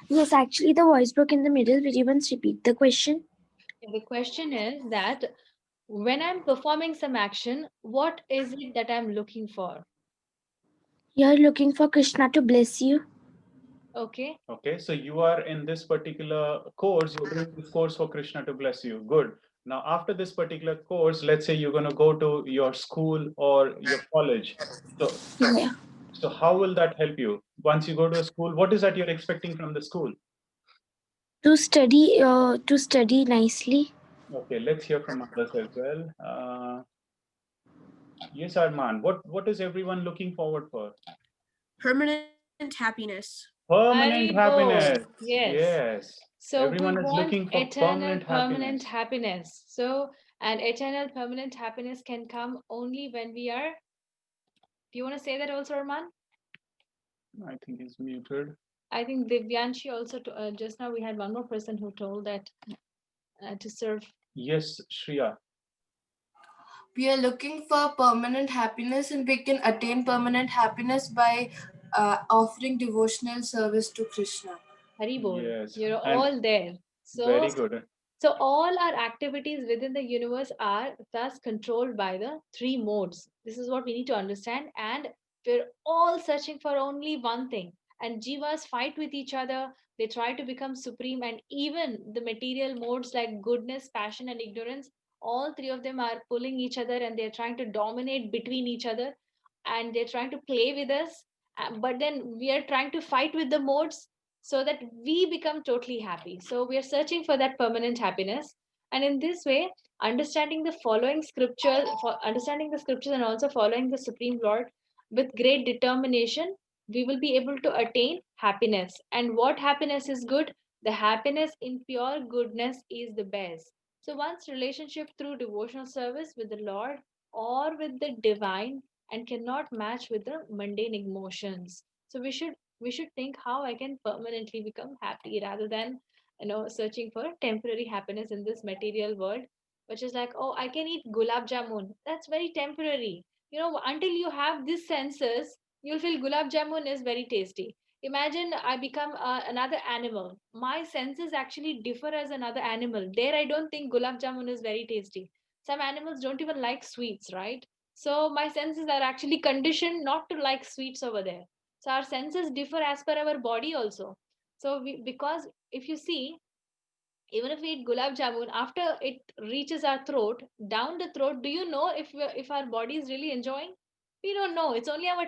Yes, actually, the voice broke in the middle. Will you once repeat the question? The question is that when I'm performing some action, what is it that I'm looking for? You're looking for Krishna to bless you. Okay. Okay, so you are in this particular course, you're doing this course for Krishna to bless you. Good. Now, after this particular course, let's say you're going to go to your school or your college. So, Yeah. so how will that help you? Once you go to a school, what is that you're expecting from the school? To study nicely. Okay, let's hear from others as well. Yes, Arman, what is everyone looking forward for? Permanent happiness. Permanent Haribol. happiness. Yes. Yes, So we everyone is want looking for eternal permanent permanent happiness. happiness. So and eternal permanent happiness can come only when we are. Do you want to say that also, Arman? I think he's muted. I think Divyanshi also just now we had one more person who told that to serve. Yes, Shriya. We are looking for permanent happiness, and we can attain permanent happiness by offering devotional service to Krishna. Haribol. Yes, You're and all there. very So good. so all our activities within the universe are thus controlled by the three modes. This is what we need to understand, and we're all searching for only one thing. And jivas fight with each other. They try to become supreme, and even the material modes like goodness, passion, and ignorance, all three of them are pulling each other, and they're trying to dominate between each other, and they're trying to play with us. But then we are trying to fight with the modes so that we become totally happy. So we are searching for that permanent happiness. And in this way, understanding the following scripture, for understanding the scriptures and also following the Supreme Lord with great determination, we will be able to attain happiness. And what happiness is good? The happiness in pure goodness is the best. So one's relationship through devotional service with the Lord or with the divine and cannot match with the mundane emotions. So we should think how I can permanently become happy rather than searching for temporary happiness in this material world, which is like, oh, I can eat gulab jamun. That's very temporary. Until you have these senses, you'll feel gulab jamun is very tasty. Imagine I become another animal. My senses actually differ as another animal. There, I don't think gulab jamun is very tasty. Some animals don't even like sweets, right? So my senses are actually conditioned not to like sweets over there. So our senses differ as per our body also. So because if you see, even if we eat gulab jamun, after it reaches our throat, down the throat, do you know if our body is really enjoying? We don't know. It's only our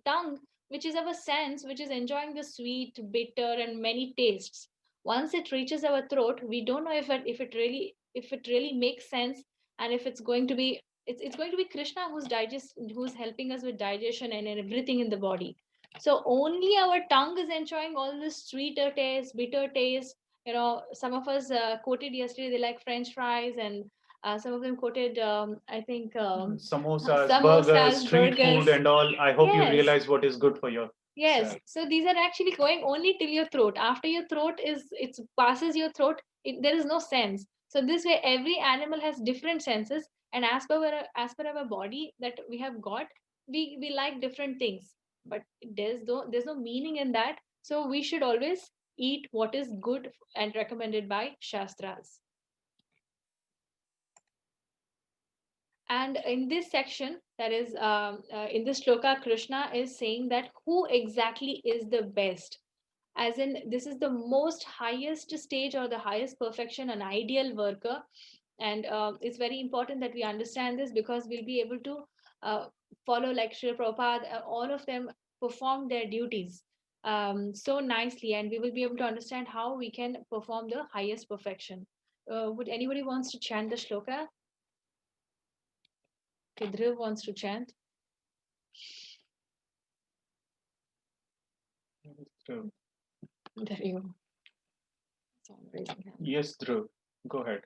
tongue, which is our sense, which is enjoying the sweet, bitter, and many tastes. Once it reaches our throat, we don't know if it really makes sense, and if it's going to be Krishna who's helping us with digestion and everything in the body. So only our tongue is enjoying all this sweeter taste, bitter taste. Some of us quoted yesterday they like French fries, and some of them quoted, I think, Samosas, burgers, samosas, street food, burgers. and all. I hope you Yes, realize what is good for your yes. self. So these are actually going only till your throat. After your throat it passes your throat, there is no sense. So this way, every animal has different senses, and as per our body that we have got, we like different things. But there's no meaning in that. So we should always eat what is good and recommended by shastras. And in this section, that is in this shloka, Krishna is saying that who exactly is the best, as in this is the most highest stage or the highest perfection, an ideal worker. And it's very important that we understand this, because we'll be able to uh, follow like Srila Prabhupada, all of them perform their duties so nicely, and we will be able to understand how we can perform the highest perfection. Would anybody wants to chant the shloka? Okay, Dhruv wants to chant. True. There you go. Someone raising hand. Yes, Dhruv, go ahead.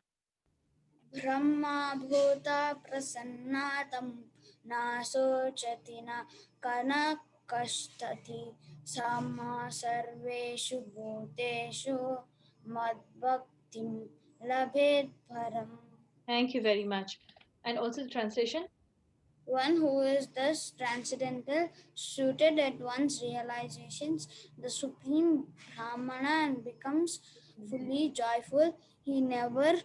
ब्रह्मभूत प्रसन्नातं न शोचति न कनकष्टति सम सर्वेषु भूतेषु मद्भक्तिं लभेत् परम्. Thank you very much. And also the translation. One who is thus transcendental, suited at one's realizations, the supreme Brahmana, and becomes fully joyful. He never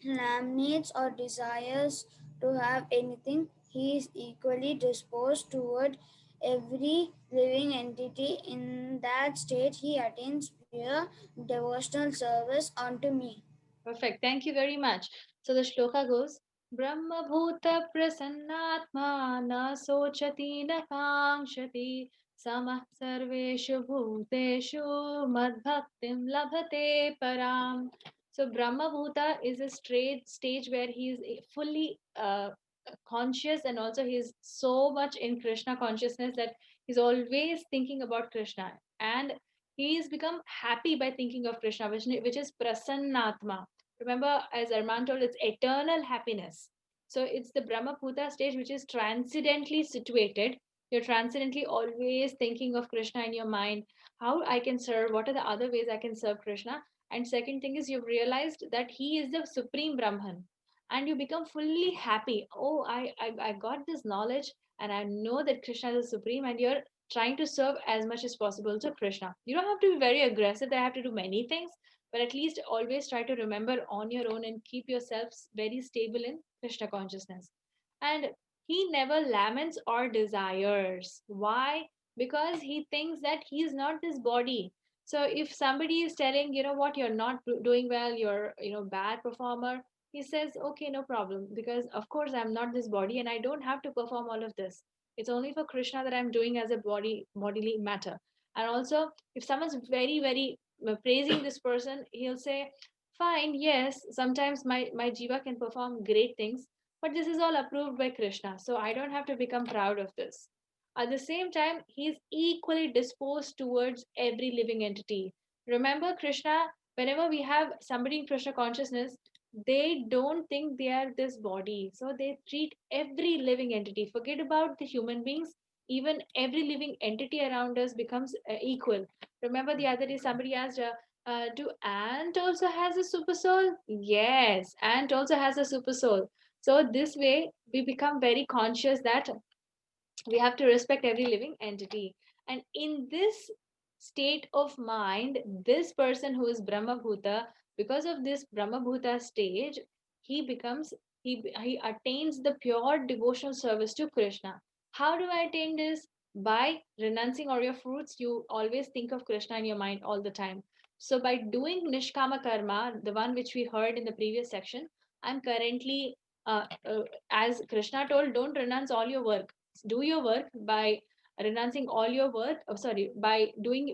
laments or desires to have anything. He is equally disposed toward every living entity. In that state, he attains pure devotional service unto me. Perfect. Thank you very much. So the shloka goes Brahma Bhuta Prasannatma na sochati na kankshati samah sarveshu bhuteshu madbhaktim labhate param. So Brahma Bhuta is a straight stage where he is fully conscious, and also he's so much in Krishna consciousness that he's always thinking about Krishna, and he's become happy by thinking of Krishna, which is prasannatma. Remember, as Arman told, it's eternal happiness. So it's the Brahmabhuta stage which is transcendently situated. You're transcendently always thinking of Krishna in your mind. How I can serve, what are the other ways I can serve Krishna? And second thing is you've realized that he is the supreme Brahman. And you become fully happy. Oh, I got this knowledge, and I know that Krishna is supreme, and you're trying to serve as much as possible to Krishna. You don't have to be very aggressive, they have to do many things, but at least always try to remember on your own and keep yourselves very stable in Krishna consciousness. And he never laments or desires. Why? Because he thinks that he is not this body. So if somebody is telling, you know what, you're not doing well, you're, bad performer, he says, okay, no problem, because of course I'm not this body and I don't have to perform all of this. It's only for Krishna that I'm doing as a bodily matter. And also, if someone's very, very praising this person, he'll say, fine, yes, sometimes my jiva can perform great things, but this is all approved by Krishna, so I don't have to become proud of this. At the same time, he's equally disposed towards every living entity. Remember, Krishna, whenever we have somebody in Krishna consciousness, they don't think they are this body. So they treat every living entity. Forget about the human beings, even every living entity around us becomes equal. Remember the other day somebody asked, do ant also has a super soul? Yes, ant also has a super soul. So this way we become very conscious that we have to respect every living entity. And in this state of mind, this person who is Brahma Bhuta, because of this Brahma Bhuta stage, he becomes he attains the pure devotional service to Krishna. How do I attain this? By renouncing all your fruits. You always think of Krishna in your mind all the time. So by doing nishkama karma, the one which we heard in the previous section, I'm currently as Krishna told, don't renounce all your work. Do your work by renouncing all your work. Oh, sorry, by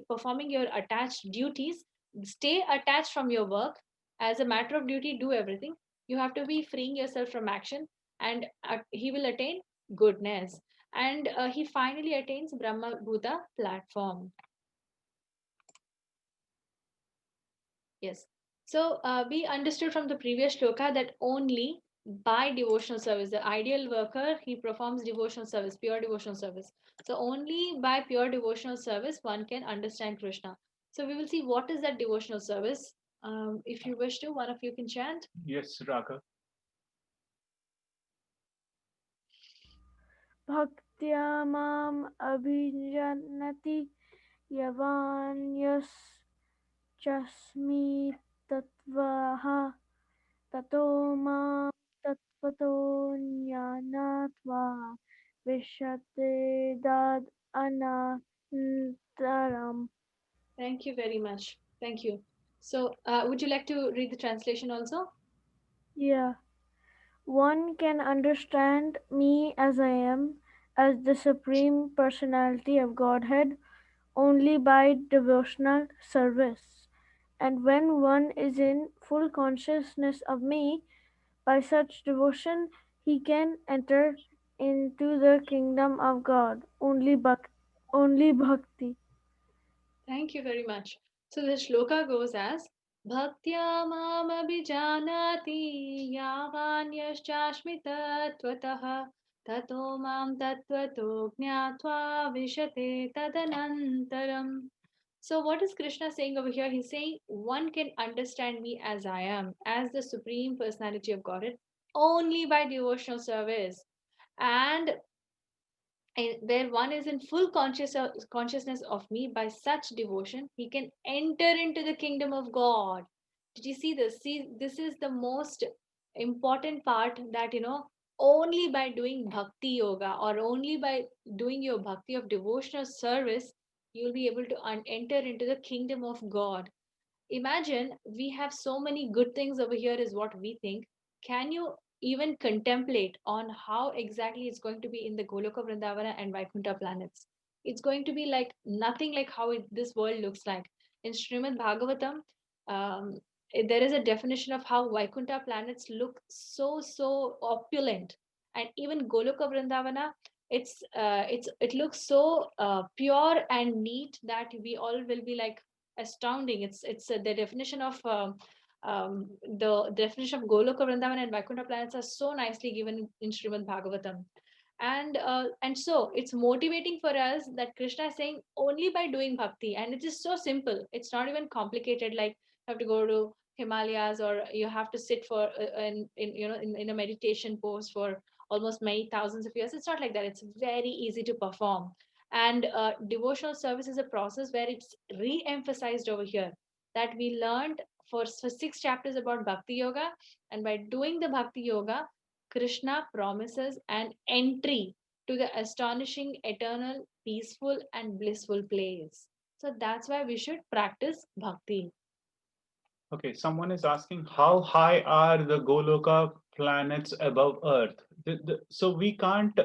performing your attached duties. Stay attached from your work. As a matter of duty, do everything. You have to be freeing yourself from action, and he will attain goodness. And he finally attains Brahma Bhuta platform. Yes. So we understood from the previous shloka that only by devotional service, the ideal worker, he performs devotional service, pure devotional service. So only by pure devotional service one can understand Krishna. So we will see what is that devotional service. If you wish to, one of you can chant. Yes, Raghav. भक्त्या माम् अभिजानति यवान्यश्चस्मि तत्त्वः ततो मां तत्त्वतो ज्ञानात्वा विशते अनन्तरम्. Thank you very much. Thank you. So would you like to read the translation also? Yeah. One can understand me as I am, as the Supreme Personality of Godhead, only by devotional service. And when one is in full consciousness of me, by such devotion he can enter into the kingdom of God. Only bhakti. Thank you very much. So the shloka goes as Bhaktya mam abhijanati yavanyashchashmi tattvataha tato mam tattvato jnatva vishate tadanantaram. So what is Krishna saying over here? He's saying one can understand me as I am, as the Supreme Personality of Godhead, only by devotional service. And where one is in full consciousness of me by such devotion, he can enter into the kingdom of God. Did you see this? See, this is the most important part, that only by doing bhakti yoga, or only by doing your bhakti of devotional service, you'll be able to enter into the kingdom of God. Imagine, we have so many good things over here, is what we think. Can you even contemplate on how exactly it's going to be in the Goloka Vrindavana and Vaikuntha planets? It's going to be like nothing like how this world looks like. In Srimad Bhagavatam, um, there is a definition of how Vaikuntha planets look so opulent, and even Goloka Vrindavana, it looks so pure and neat that we all will be like astounding. It's the definition of the definition of Goloka, Vrindavan, and Vaikuntha planets are so nicely given in Srimad Bhagavatam. And so it's motivating for us that Krishna is saying only by doing bhakti, and it is so simple. It's not even complicated, like you have to go to Himalayas, or you have to sit for in a meditation pose for almost many thousands of years. It's not like that. It's very easy to perform. And devotional service is a process where it's re-emphasized over here, that we learned for 6 chapters about bhakti yoga, and by doing the bhakti yoga, Krishna promises an entry to the astonishing, eternal, peaceful, and blissful place. So that's why we should practice bhakti. Okay, someone is asking how high are the Goloka planets above Earth? So we can't.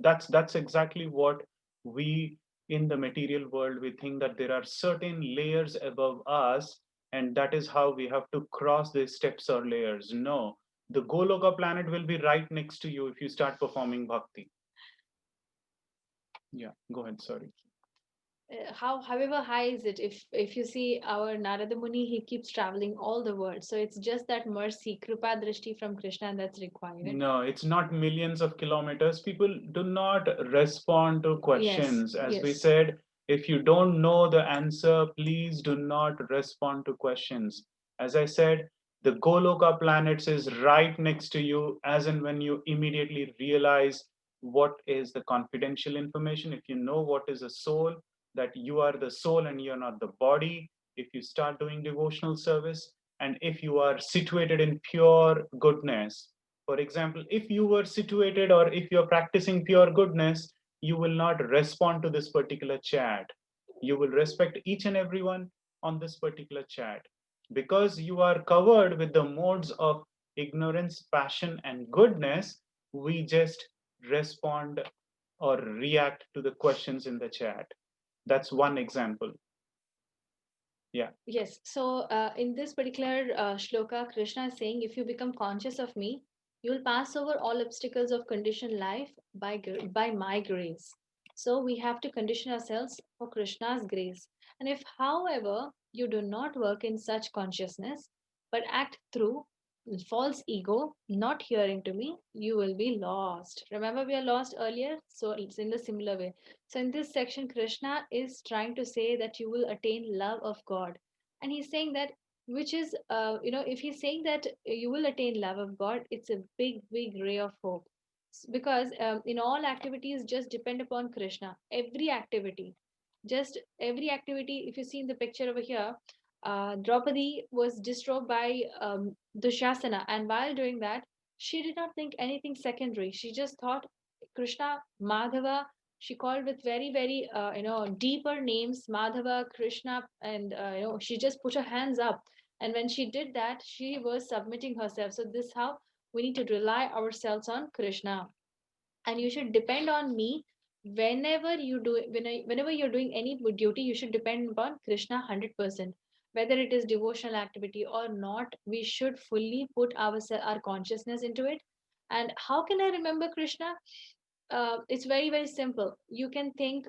That's exactly what we in the material world we think that there are certain layers above us, and that is how we have to cross these steps or layers. No, the Goloka planet will be right next to you if you start performing bhakti. Yeah, go ahead. Sorry. However high is it? If you see our Narada Muni, he keeps traveling all the world. So it's just that mercy, kripa drishti from Krishna that's required. No, it's not millions of kilometers. People do not respond to questions. As we yes. said, if you don't know the answer, please do not respond to questions. As I said, the Goloka planets is right next to you, as and when you immediately realize what is the confidential information. If you know what is a soul, that you are the soul and you're not the body. If you start doing devotional service, and if you are situated in pure goodness, for example, if you were situated or if you're practicing pure goodness, you will not respond to this particular chat. You will respect each and everyone on this particular chat. Because you are covered with the modes of ignorance, passion, and goodness, we just respond or react to the questions in the chat. That's one example. Yeah. Yes. So, in this particular shloka, Krishna is saying, if you become conscious of me, you will pass over all obstacles of conditioned life by my grace. So, we have to condition ourselves for Krishna's grace. And if, however, you do not work in such consciousness, but act through false ego, not hearing to me, you will be lost. Remember, we are lost earlier? So, it's in the similar way. So, in this section, Krishna is trying to say that you will attain love of God. And he's saying that, which is, if he's saying that you will attain love of God, it's a big ray of hope. Because in all activities, just depend upon Krishna. Every activity, if you see in the picture over here, Draupadi was distraught by Dushasana, and while doing that, she did not think anything secondary. She just thought Krishna, Madhava. She called with very deeper names, Madhava, Krishna, and she just put her hands up. And when she did that, she was submitting herself. So this is how we need to rely ourselves on Krishna, and you should depend on me whenever you're doing any duty. You should depend upon Krishna 100%. Whether it is devotional activity or not, we should fully put our consciousness into it. And how can I remember Krishna? It's very simple. You can thank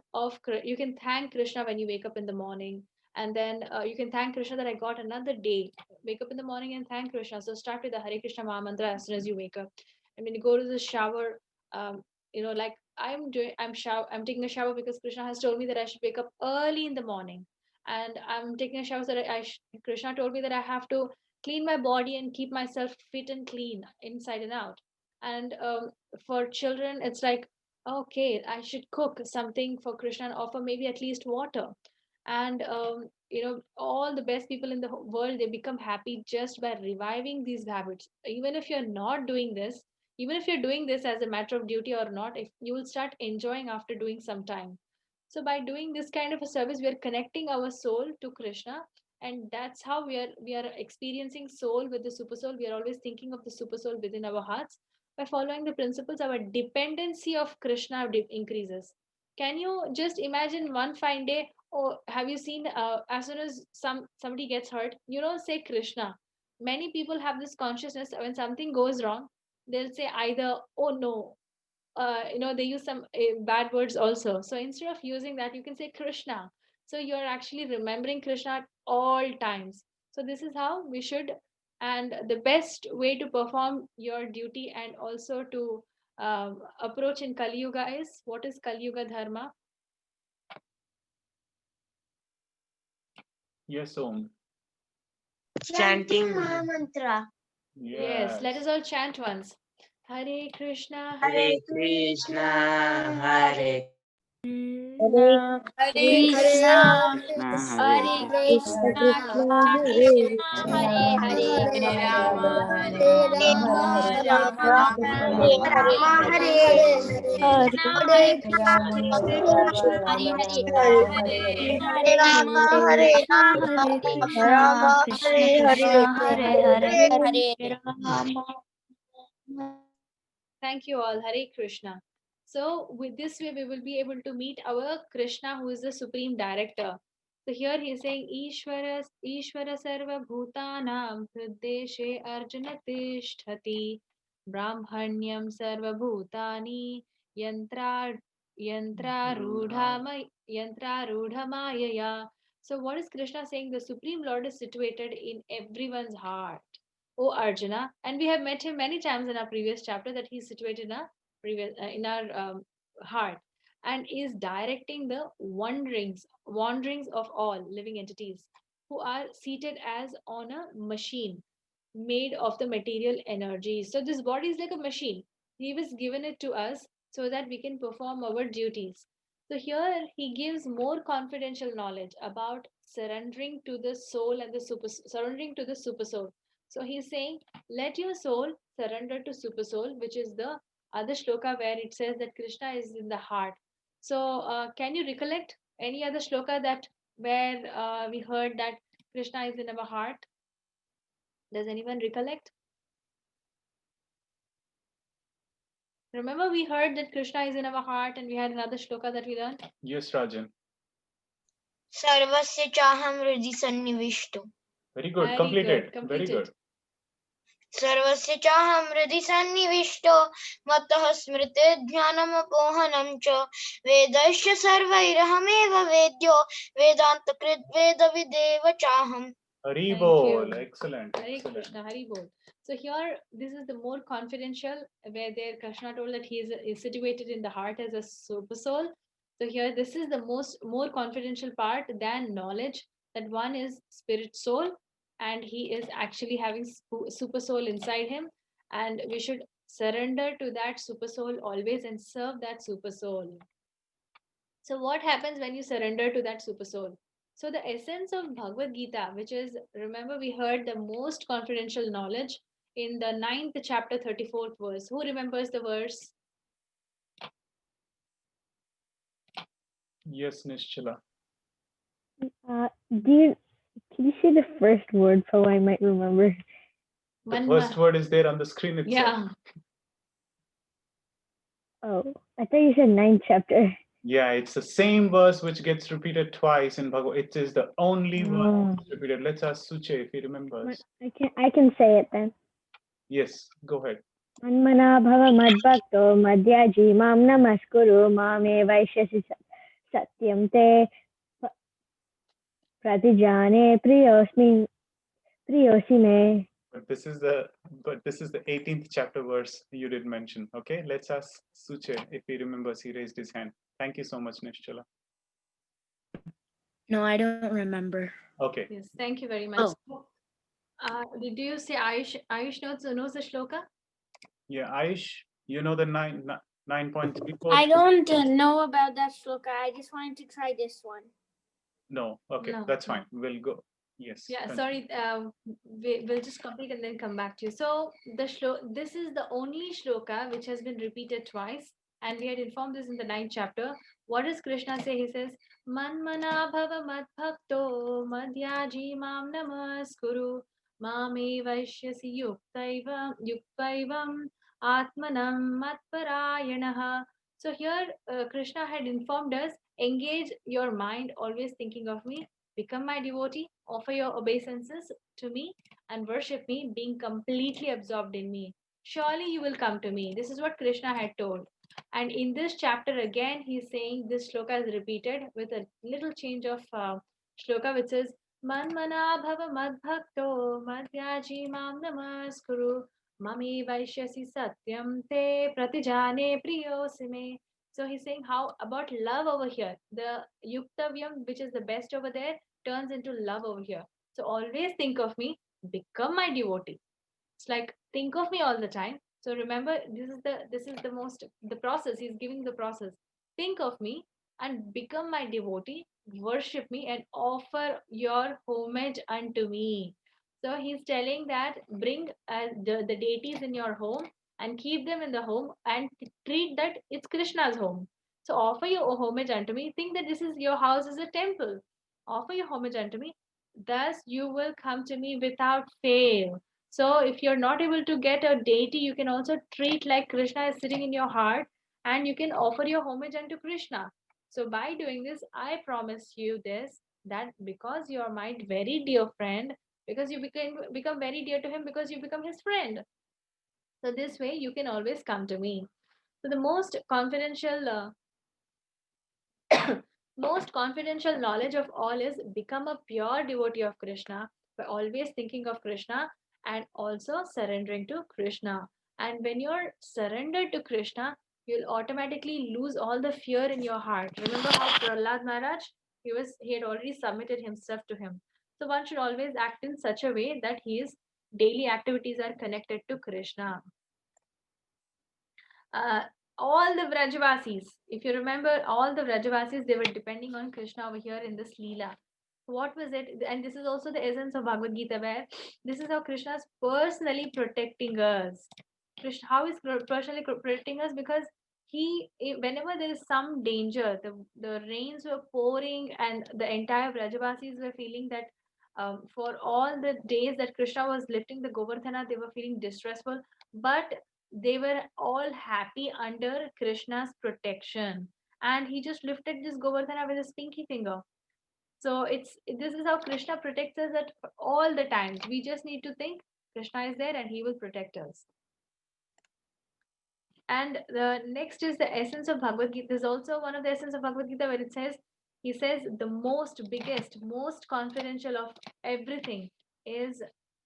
Krishna when you wake up in the morning. And then you can thank Krishna that I got another day. Wake up in the morning and thank Krishna. So start with the Hare Krishna Maha Mantra as soon as you wake up. And when you go to the shower, like I'm taking a shower because Krishna has told me that I should wake up early in the morning. And I'm taking a shower so that Krishna told me that I have to clean my body and keep myself fit and clean inside and out. And for children, it's like, okay, I should cook something for Krishna and offer maybe at least water. And all the best people in the world, they become happy just by reviving these habits. Even if you're not doing this, even if you're doing this as a matter of duty or not, if you will start enjoying after doing some time. So by doing this kind of a service, we are connecting our soul to Krishna, and that's how we are experiencing soul with the super soul. We are always thinking of the super soul within our hearts. By following the principles, our dependency of Krishna increases. Can you just imagine one fine day? Or have you seen, as soon as somebody gets hurt, say Krishna. Many people have this consciousness when something goes wrong, they'll say either, oh no, they use some bad words also. So instead of using that, you can say Krishna. So you're actually remembering Krishna at all times. So this is how we should, and the best way to perform your duty and also to approach in Kali Yuga is, what is Kali Yuga Dharma? Yes, Om. Chanting Mahamantra. Yes, let us Yes. all chant once. Hare Krishna, Hare Krishna, Hare Krishna, Hare Hare Krishna, Ram, Krishna, Hare Hare Hare Krishna, Krishna, Hare Krishna, Krishna, Hare Hare, Hare Rama, Hare Hare Rama, Rama, Rama Hare Hare Hare, Hare, Krishna, Hare Hare Krishna, Krishna, Hare Hare, Hare Hare Hare Rama, Rama, Hare Krishna, Hare Rama, Krishna, Rama Krishna Hare Hare, Krishna, Hare Hare, Hare Hare Rama. thank you all. Hare Krishna. So, with this way, we will be able to meet our Krishna, who is the Supreme Director. So, here he is saying, Ishvara Sarva Bhutanam Hriddeshe Arjuna Tishtati Brahmanyam Sarva Bhutani Yantra Yantra Mayaya. So, what is Krishna saying? The Supreme Lord is situated in everyone's heart. O Arjuna, and we have met him many times in our previous chapter, that he is situated in our heart, and is directing the wanderings of all living entities, who are seated as on a machine made of the material energy. So this body is like a machine. He was given it to us so that we can perform our duties. So here he gives more confidential knowledge about surrendering to the soul and the surrendering to the super soul. So he's saying, let your soul surrender to super soul, which is the other shloka where it says that Krishna is in the heart. So can you recollect any other shloka that where we heard that Krishna is in our heart? Does anyone recollect? Remember, we heard that Krishna is in our heart, and we had another shloka that we learned. Yes, Rajan. सर्वस्य चाहं हृदि सन्निविष्टो Very good. Very Complete good. it. Complete Very it. good. सर्वस्य चाहं हृदि सन्निविष्टो मत्तः स्मृतिर्ज्ञानमपोहनं च वेदैश्च सर्वैरहमेव वेद्यो वेदान्तकृद् वेदविदेव चाहम्. Hari Thank you. bol. Excellent. Hare Excellent. Krishna, Hari Bol. So here, this is the more confidential, where there Krishna told that he is situated in the heart as a super soul. So here, this is the more confidential part than knowledge, that one is spirit soul, and he is actually having super soul inside him, and we should surrender to that super soul always and serve that super soul. So, what happens when you surrender to that super soul? So, the essence of Bhagavad Gita, which is, remember, we heard the most confidential knowledge in the 9th chapter, 34th verse. Who remembers the verse? Yes, Nishchala. Can you say the first word so I might remember? The first word is there on the screen itself. Yeah. Oh, I thought you said 9th chapter. Yeah, it's the same verse which gets repeated twice in Bhagavad. It is the only one that's repeated. Let's ask Suche if he remembers. I can say it then. Yes, go ahead. Manmana bhava madbhakto madhyaji mam namaskuru mame vaishyasi satyam te प्रतिजाने प्रियोसी में. But this is the 18th chapter verse you did mention. Okay, let's ask Suche if he remembers. He raised his hand. Thank you so much, Nishchala. No, I don't remember. Okay. Yes, thank you very much. Oh. Did you say Ayush knows the shloka? Yeah, Aish, you know the 9.34. I don't know about that shloka. I just wanted to try this one. No, okay, No, that's no. fine. We'll go. Yes. Yeah, continue. sorry. We'll just complete and then come back to you. So this is the only shloka which has been repeated twice, and we had informed this in the ninth chapter. What does Krishna say? He says, "Manmana bhava madbhakto madhyaji mam namaskuru mame vaishyasi yuktaivam atmanam matparayanaha." So here Krishna had informed us, engage your mind, always thinking of me, become my devotee, offer your obeisances to me, and worship me, being completely absorbed in me. Surely you will come to me. This is what Krishna had told. And in this chapter, again, he's saying this shloka is repeated with a little change of shloka, which says, Manmana bhava madbhakto madhyaji mam namaskuru mami vaishyasi satyam te pratijane priyosime. So he's saying how about love over here. The yuktavyam, which is the best over there, turns into love over here. So always think of me, become my devotee. It's like think of me all the time. So remember, this is the most the process. He's giving the process. Think of me and become my devotee, worship me and offer your homage unto me. So he's telling that bring the deities in your home and keep them in the home and treat that it's Krishna's home. So offer your homage unto me. Think that this is your house is a temple. Offer your homage unto me. Thus you will come to me without fail. So if you're not able to get a deity, you can also treat like Krishna is sitting in your heart and you can offer your homage unto Krishna. So by doing this, I promise you this that because you are my very dear friend, because you become very dear to him because you become his friend. So this way you can always come to me. So the most confidential knowledge of all is become a pure devotee of Krishna by always thinking of Krishna and also surrendering to Krishna. And when you're surrendered to Krishna, you'll automatically lose all the fear in your heart. Remember how Prahlad Maharaj, he had already submitted himself to him. So one should always act in such a way that his daily activities are connected to Krishna. uh, all the Vrajavasis, if you remember, all the Vrajavasis, they were depending on Krishna over here in this Leela. What was it? And this is also the essence of Bhagavad Gita, where this is how Krishna is personally protecting us. Krishna, how is personally protecting us? Because whenever there is some danger, the rains were pouring, and the entire Vrajavasis were feeling that for all the days that Krishna was lifting the Govardhana, they were feeling distressful. But they were all happy under Krishna's protection. And he just lifted this Govardhana with his pinky finger. So this is how Krishna protects us at all the times. We just need to think Krishna is there and he will protect us. And the next is the essence of Bhagavad Gita. There's also one of the essence of Bhagavad Gita where he says the most biggest, most confidential of everything is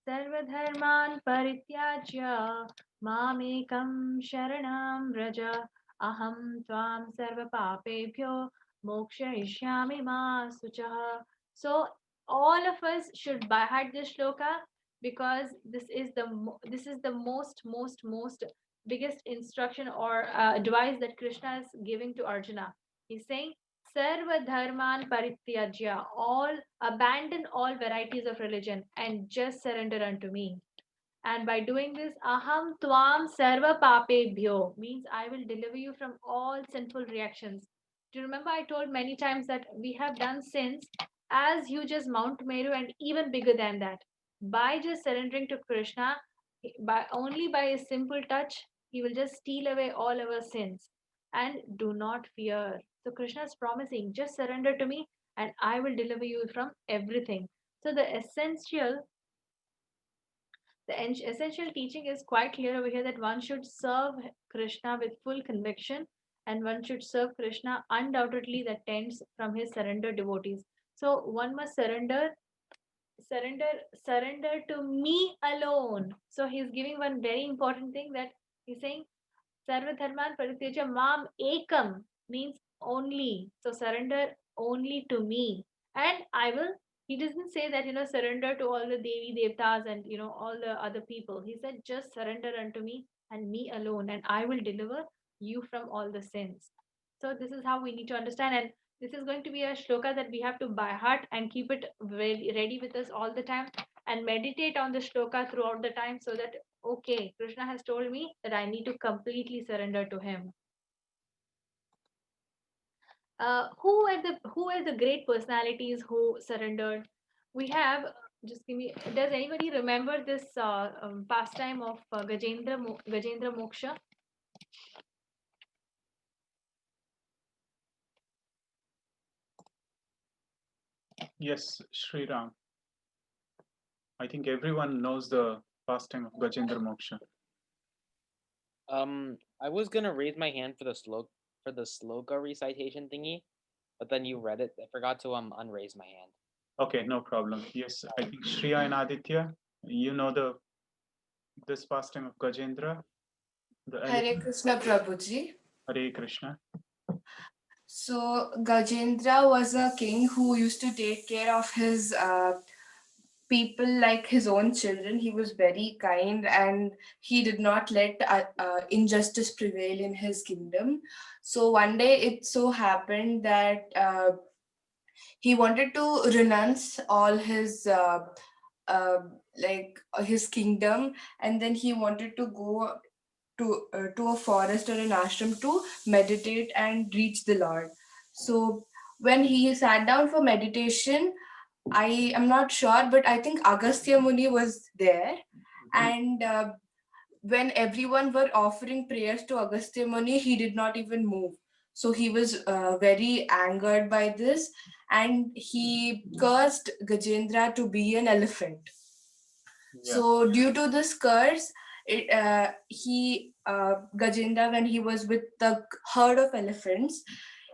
Sarvadharman Parityajya Mamekam Sharanam Raja Aham Tvam Sarva Papebhyo Mokshayishyami Ma Suchaha. So all of us should by heart this shloka because this is the most biggest instruction or advice that Krishna is giving to Arjuna. He's saying, Sarva dharman parityajya, all abandon all varieties of religion and just surrender unto me. And by doing this, aham tvam sarva papebhyo means I will deliver you from all sinful reactions. Do you remember I told many times that we have done sins as huge as Mount Meru and even bigger than that. By just surrendering to Krishna, by a simple touch, he will just steal away all our sins. And do not fear. So Krishna is promising, just surrender to me and I will deliver you from everything. So the essential teaching is quite clear over here that one should serve Krishna with full conviction and one should serve Krishna undoubtedly that tends from his surrendered devotees. So one must surrender surrender to me alone. So he's giving one very important thing, that he's saying Sarvadharman Parityaja Mam Ekam means only. So surrender only to me. And I will, he doesn't say that, surrender to all the Devi Devtas and, all the other people. He said, just surrender unto me and me alone, and I will deliver you from all the sins. So this is how we need to understand. And this is going to be a shloka that we have to by heart and keep it ready with us all the time, and meditate on the shloka throughout the time, so that okay, Krishna has told me that I need to completely surrender to him. Who are the great personalities who surrendered? We have, just give me. Does anybody remember this pastime of Gajendra Moksha? Yes, Sri Ram. I think everyone knows the pastime of Gajendra Moksha. I was gonna raise my hand for the sloka recitation thingy, but then you read it. I forgot to unraise my hand. Okay, no problem. Yes, I think Shriya and Aditya, you know this pastime of Gajendra, the Hare elephant. Krishna Prabhuji. Hare Krishna. So Gajendra was a king who used to take care of his people like his own children. He was very kind and he did not let injustice prevail in his kingdom. So one day it so happened that he wanted to renounce all his uh, his kingdom, and then he wanted to go to a forest or an ashram to meditate and reach the Lord. So when he sat down for meditation, I am not sure, but I think Agastya Muni was there, and when everyone were offering prayers to Agastya Muni, he did not even move. So he was very angered by this, and he cursed Gajendra to be an elephant. Yeah. So due to this curse, Gajendra, when he was with the herd of elephants,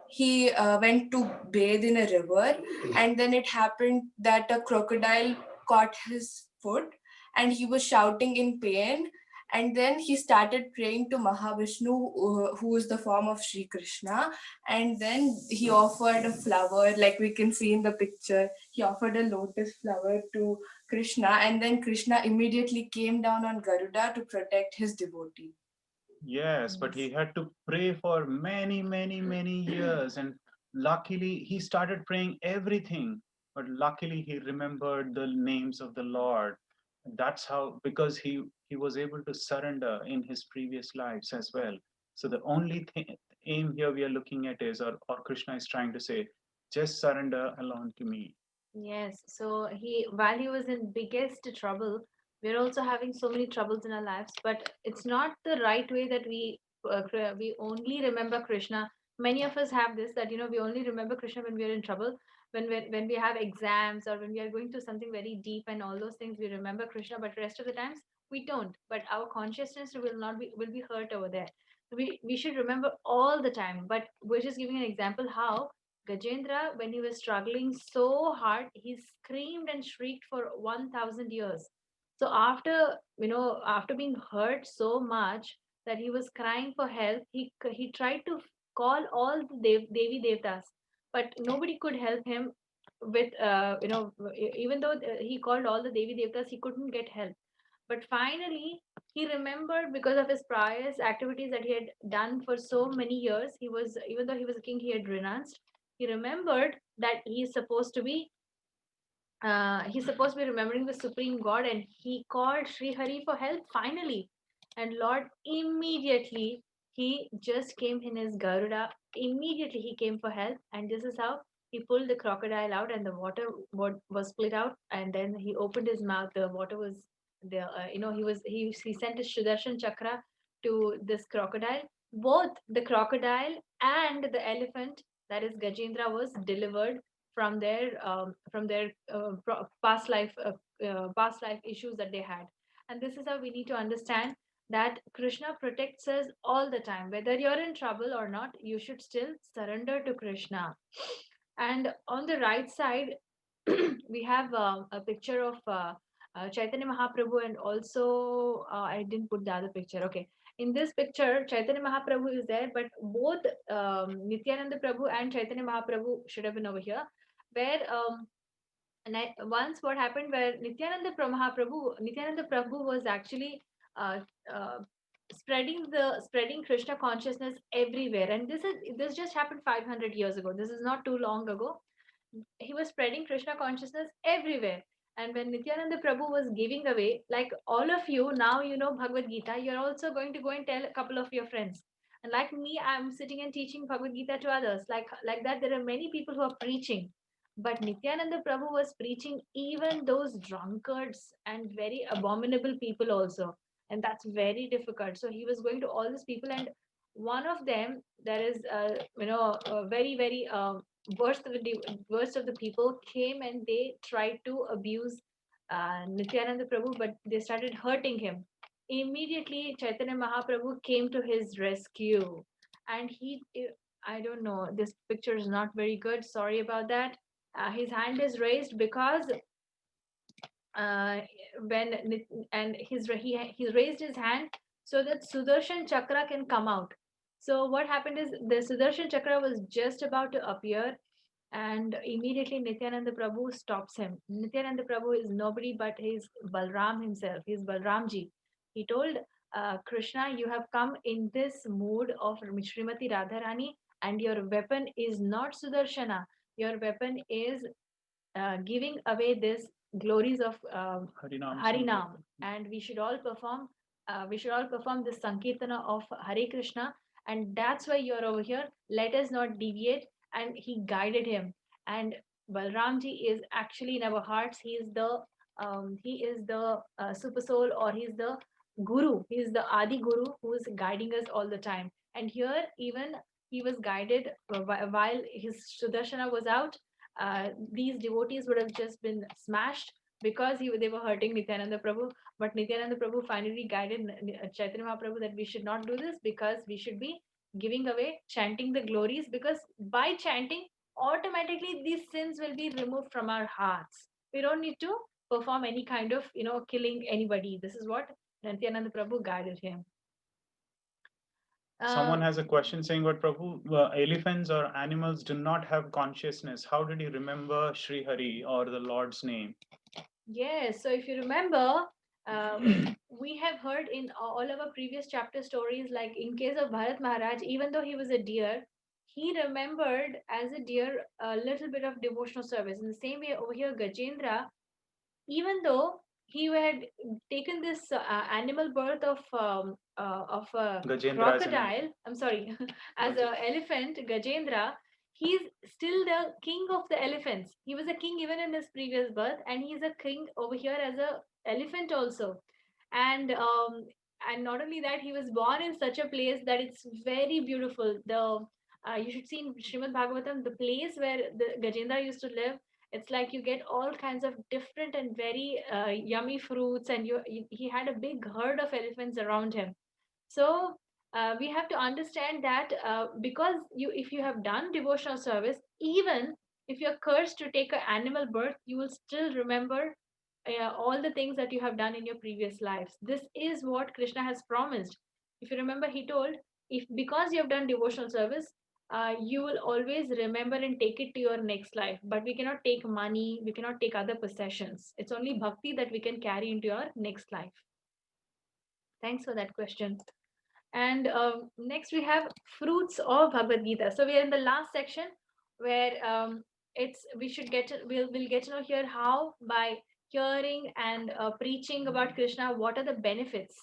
he went to bathe in a river, and then it happened that a crocodile caught his foot, and he was shouting in pain. And then he started praying to Mahavishnu, who is the form of Sri Krishna. And then he offered a flower, like we can see in the picture. He offered a lotus flower to Krishna, and then Krishna immediately came down on Garuda to protect his devotee. Yes, but he had to pray for many, many, many years. And luckily, he started praying everything. But luckily, he remembered the names of the Lord. That's how, because he was able to surrender in his previous lives as well. So the only thing, aim here we are looking at is, or Krishna is trying to say, just surrender alone to me. Yes. So while he was in biggest trouble, we're also having so many troubles in our lives. But it's not the right way that we only remember Krishna. Many of us have this, that we only remember Krishna when we are in trouble, when we have exams, or when we are going through something very deep, and all those things we remember Krishna. But rest of the times we don't. But our consciousness will be hurt over there. We should remember all the time. But we're just giving an example how Gajendra, when he was struggling so hard, he screamed and shrieked for 1,000 years. So after being hurt so much that he was crying for help, he tried to call all the Devi Devtas, but nobody could help him with even though he called all the Devi Devtas, he couldn't get help. But finally, he remembered, because of his pious activities that he had done for so many years. He was, even though he was a king, he had renounced. He remembered that he's supposed to be remembering the supreme God, and he called Sri Hari for help finally. And Lord immediately, he just came in his Garuda. Immediately he came for help, and this is how he pulled the crocodile out, and the water was split out, and then he opened his mouth. The water was there. He sent his Sudarshan chakra to this crocodile. Both the crocodile and the elephant, that is Gajendra, was delivered from their past life issues that they had. And this is how we need to understand that Krishna protects us all the time. Whether you're in trouble or not, you should still surrender to Krishna. And on the right side, we have a picture of Chaitanya Mahaprabhu, and also I didn't put the other picture. Okay, in this picture, Chaitanya Mahaprabhu is there, but both Nityananda Prabhu and Chaitanya Mahaprabhu should have been over here. Where once what happened, where Nityananda Prabhu was actually uh, uh, spreading Krishna consciousness everywhere, and this just happened 500 years ago. This is not too long ago. He was spreading Krishna consciousness everywhere. And when Nityananda Prabhu was giving away, like all of you now, you know Bhagavad Gita, you're also going to go and tell a couple of your friends. And like me, I'm sitting and teaching Bhagavad Gita to others. Like that, there are many people who are preaching. But Nityananda Prabhu was preaching even those drunkards and very abominable people also. And that's very difficult. So he was going to all these people, and one of them, there is, very, very worst of the people came and they tried to abuse Nityananda Prabhu, but they started hurting him. Immediately, Chaitanya Mahaprabhu came to his rescue, and I don't know, this picture is not very good. Sorry about that. His hand is raised because uh, when and he raised his hand so that Sudarshan Chakra can come out. So what happened is the Sudarshan Chakra was just about to appear, and immediately Nityananda Prabhu stops him. Nityananda Prabhu is nobody but his Balram himself. He's Balramji. He told Krishna, you have come in this mood of Srimati Radharani, and your weapon is not Sudarshana. Your weapon is giving away this glories of Harinam, and we should all perform this Sankirtana of Hare Krishna, and that's why you're over here. Let us not deviate. And he guided him. And Balramji is actually in our hearts. He is the super soul, or he's the guru. He's the Adi Guru who is guiding us all the time. And here, even he was guided while his Sudarshana was out. These devotees would have just been smashed because they were hurting Nityananda Prabhu. But Nityananda Prabhu finally guided Chaitanya Mahaprabhu that we should not do this, because we should be giving away, chanting the glories, because by chanting, automatically these sins will be removed from our hearts. We don't need to perform any kind of, killing anybody. This is what Nityananda Prabhu guided him. Someone has a question saying, "But Prabhu, elephants or animals do not have consciousness. How did he remember Sri Hari or the Lord's name?" Yes, so if you remember, we have heard in all our previous chapter stories, like in case of Bharat Maharaj, even though he was a deer, he remembered as a deer a little bit of devotional service. In the same way, over here, Gajendra, even though he had taken this animal birth of a Gajendra as an crocodile, I'm sorry, as a elephant, Gajendra, he's still the king of the elephants. He was a king even in his previous birth, and he's a king over here as a elephant also. And um and not only that, he was born in such a place that it's very beautiful. The You should see in Srimad Bhagavatam, the place where the Gajendra used to live. It's like you get all kinds of different and very yummy fruits, and he had a big herd of elephants around him. So we have to understand that because if you have done devotional service, even if you're cursed to take an animal birth, you will still remember all the things that you have done in your previous lives. This is what Krishna has promised. If you remember, he told, if because you have done devotional service, you will always remember and take it to your next life. But we cannot take money, we cannot take other possessions. It's only bhakti that we can carry into your next life. Thanks for that question. And next we have fruits of Bhagavad Gita. So we are in the last section where it's we should get to, we'll get to know here how by hearing and preaching about Krishna, what are the benefits.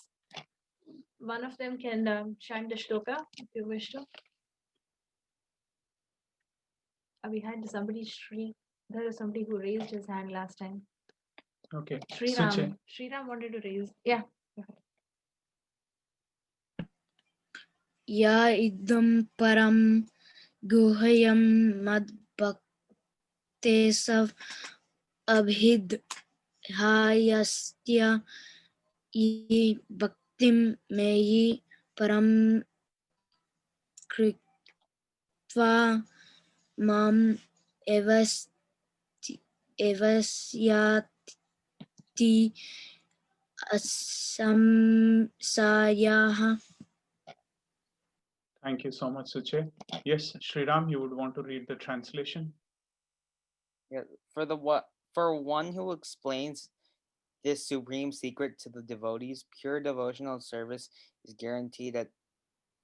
One of them can chant the shloka if you wish to. We had somebody there was somebody who raised his hand last time. Okay. Sriram wanted to raise. Yeah. या इदं परं गुह्यं मद्भक्तेषव अभिधायस्त्य ये भक्तिं मयि परं कृत्वा मां evas- evasyati asamsayaha. Thank you so much, Suche. Yes, Sriram, you would want to read the translation? Yeah, for one who explains this supreme secret to the devotees, pure devotional service is guaranteed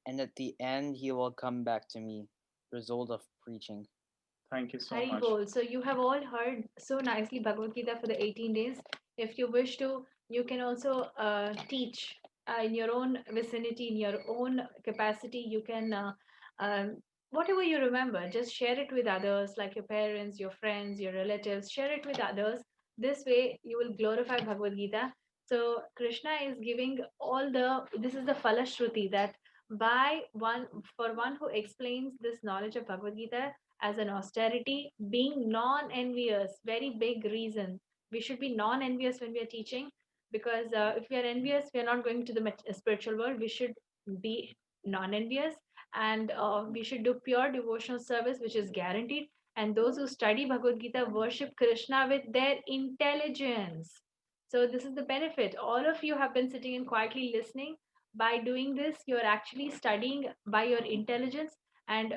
and at the end he will come back to me. Result of preaching. Thank you so Hari much. Bol. So you have all heard so nicely Bhagavad Gita for the 18 days. If you wish to, you can also teach in your own vicinity, in your own capacity. You can, whatever you remember, just share it with others, like your parents, your friends, your relatives. Share it with others. This way, you will glorify Bhagavad Gita. So Krishna is giving all the. This is the Falashruti that by one for one who explains this knowledge of Bhagavad Gita as an austerity, being non-envious, very big reason. We should be non-envious when we are teaching, because if we are envious, we are not going to the spiritual world. We should be non-envious, and we should do pure devotional service, which is guaranteed. And those who study Bhagavad Gita worship Krishna with their intelligence. So this is the benefit. All of you have been sitting and quietly listening. By doing this, you're actually studying by your intelligence, and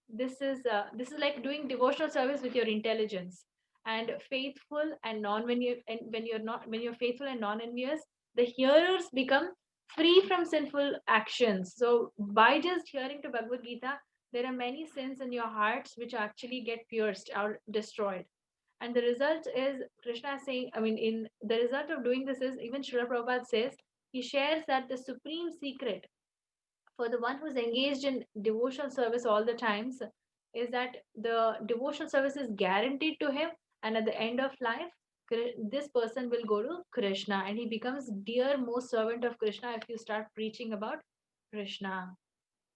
this is like doing devotional service with your intelligence. And faithful and non when you're not when you're faithful and non-envious, the hearers become free from sinful actions. So by just hearing to Bhagavad Gita, there are many sins in your hearts which actually get pierced or destroyed. And the result is Krishna saying, I mean, in the result of doing this is, even Srila Prabhupada says, he shares that the supreme secret for the one who's engaged in devotional service all the times is that the devotional service is guaranteed to him, and at the end of life, this person will go to Krishna and he becomes dear most servant of Krishna if you start preaching about Krishna.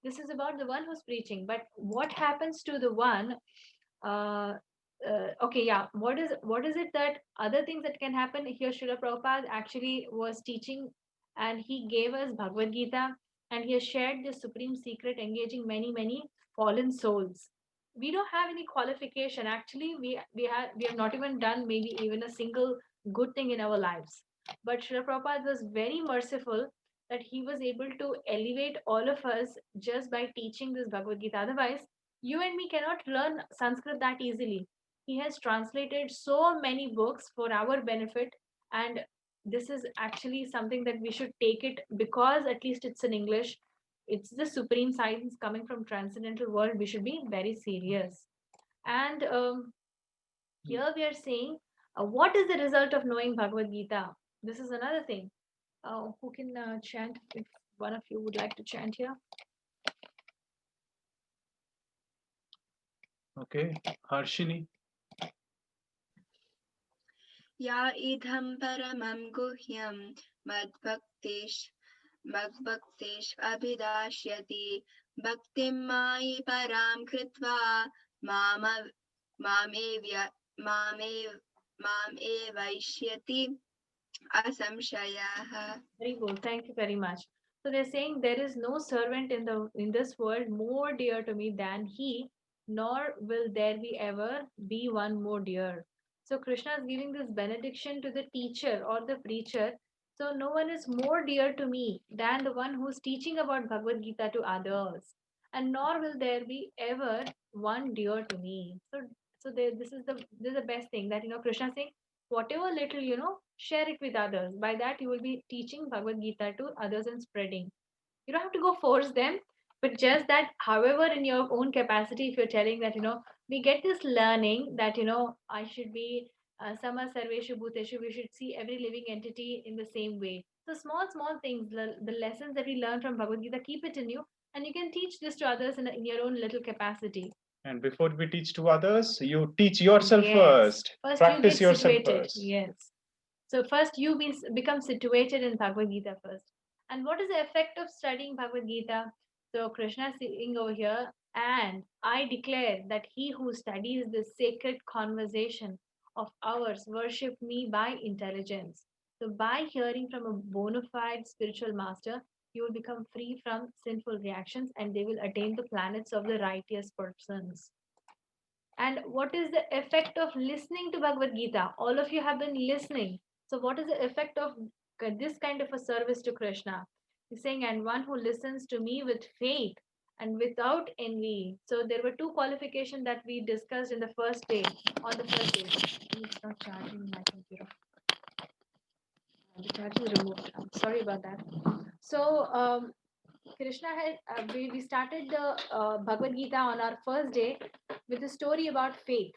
This is about the one who's preaching, but what happens to the one uh, okay, yeah, what is it that other things that can happen here? Srila Prabhupada actually was teaching, and he gave us Bhagavad Gita, and he has shared the supreme secret, engaging many fallen souls. We don't have any qualification. Actually, we have not even done maybe even a single good thing in our lives. But Srila Prabhupada was very merciful that he was able to elevate all of us just by teaching this Bhagavad Gita. Otherwise, you and me cannot learn Sanskrit that easily. He has translated so many books for our benefit, and this is actually something that we should take it, because at least it's in English. It's the supreme science coming from transcendental world. We should be very serious. And here we are saying, what is the result of knowing Bhagavad Gita? This is another thing. Who can chant? If one of you would like to chant here. Okay, Harshini. या इदं परमं गुह्यं मद्भक्तेष्वभिदास्यति भक्तिं मायि परां कृत्वा मामेवैष्यति असंशयः. Very good. Thank you very much. So they're saying there is no servant in this world more dear to me than he, nor will there be ever be one more dear. So Krishna is giving this benediction to the teacher or the preacher. So no one is more dear to me than the one who's teaching about Bhagavad Gita to others, and nor will there be ever one dear to me. This is the best thing that Krishna is saying, whatever little share it with others. By that you will be teaching Bhagavad Gita to others and spreading. You don't have to go force them, but just that, however, in your own capacity, if you're telling that we get this learning that I should be sama sarveshu bhuteshu, we should see every living entity in the same way. So small things, the lessons that we learn from Bhagavad Gita, keep it in you, and you can teach this to others in your own little capacity. And before we teach to others, you teach yourself Yes. first. First you Practice get yourself situated. first. Yes. So first you become situated in Bhagavad Gita first. And what is the effect of studying Bhagavad Gita? So Krishna is saying over here, and I declare that he who studies this sacred conversation of ours worship me by intelligence. So by hearing from a bona fide spiritual master, you will become free from sinful reactions, and they will attain the planets of the righteous persons. And what is the effect of listening to Bhagavad Gita? All of you have been listening. So, what is the effect of this kind of a service to Krishna? He's saying, and one who listens to me with faith and without envy. So, there were two qualifications that we discussed in the first day. On the first day, it's not charging my computer. The charge is removed. I'm sorry about that. So, Krishna had we started the Bhagavad Gita on our first day with a story about faith,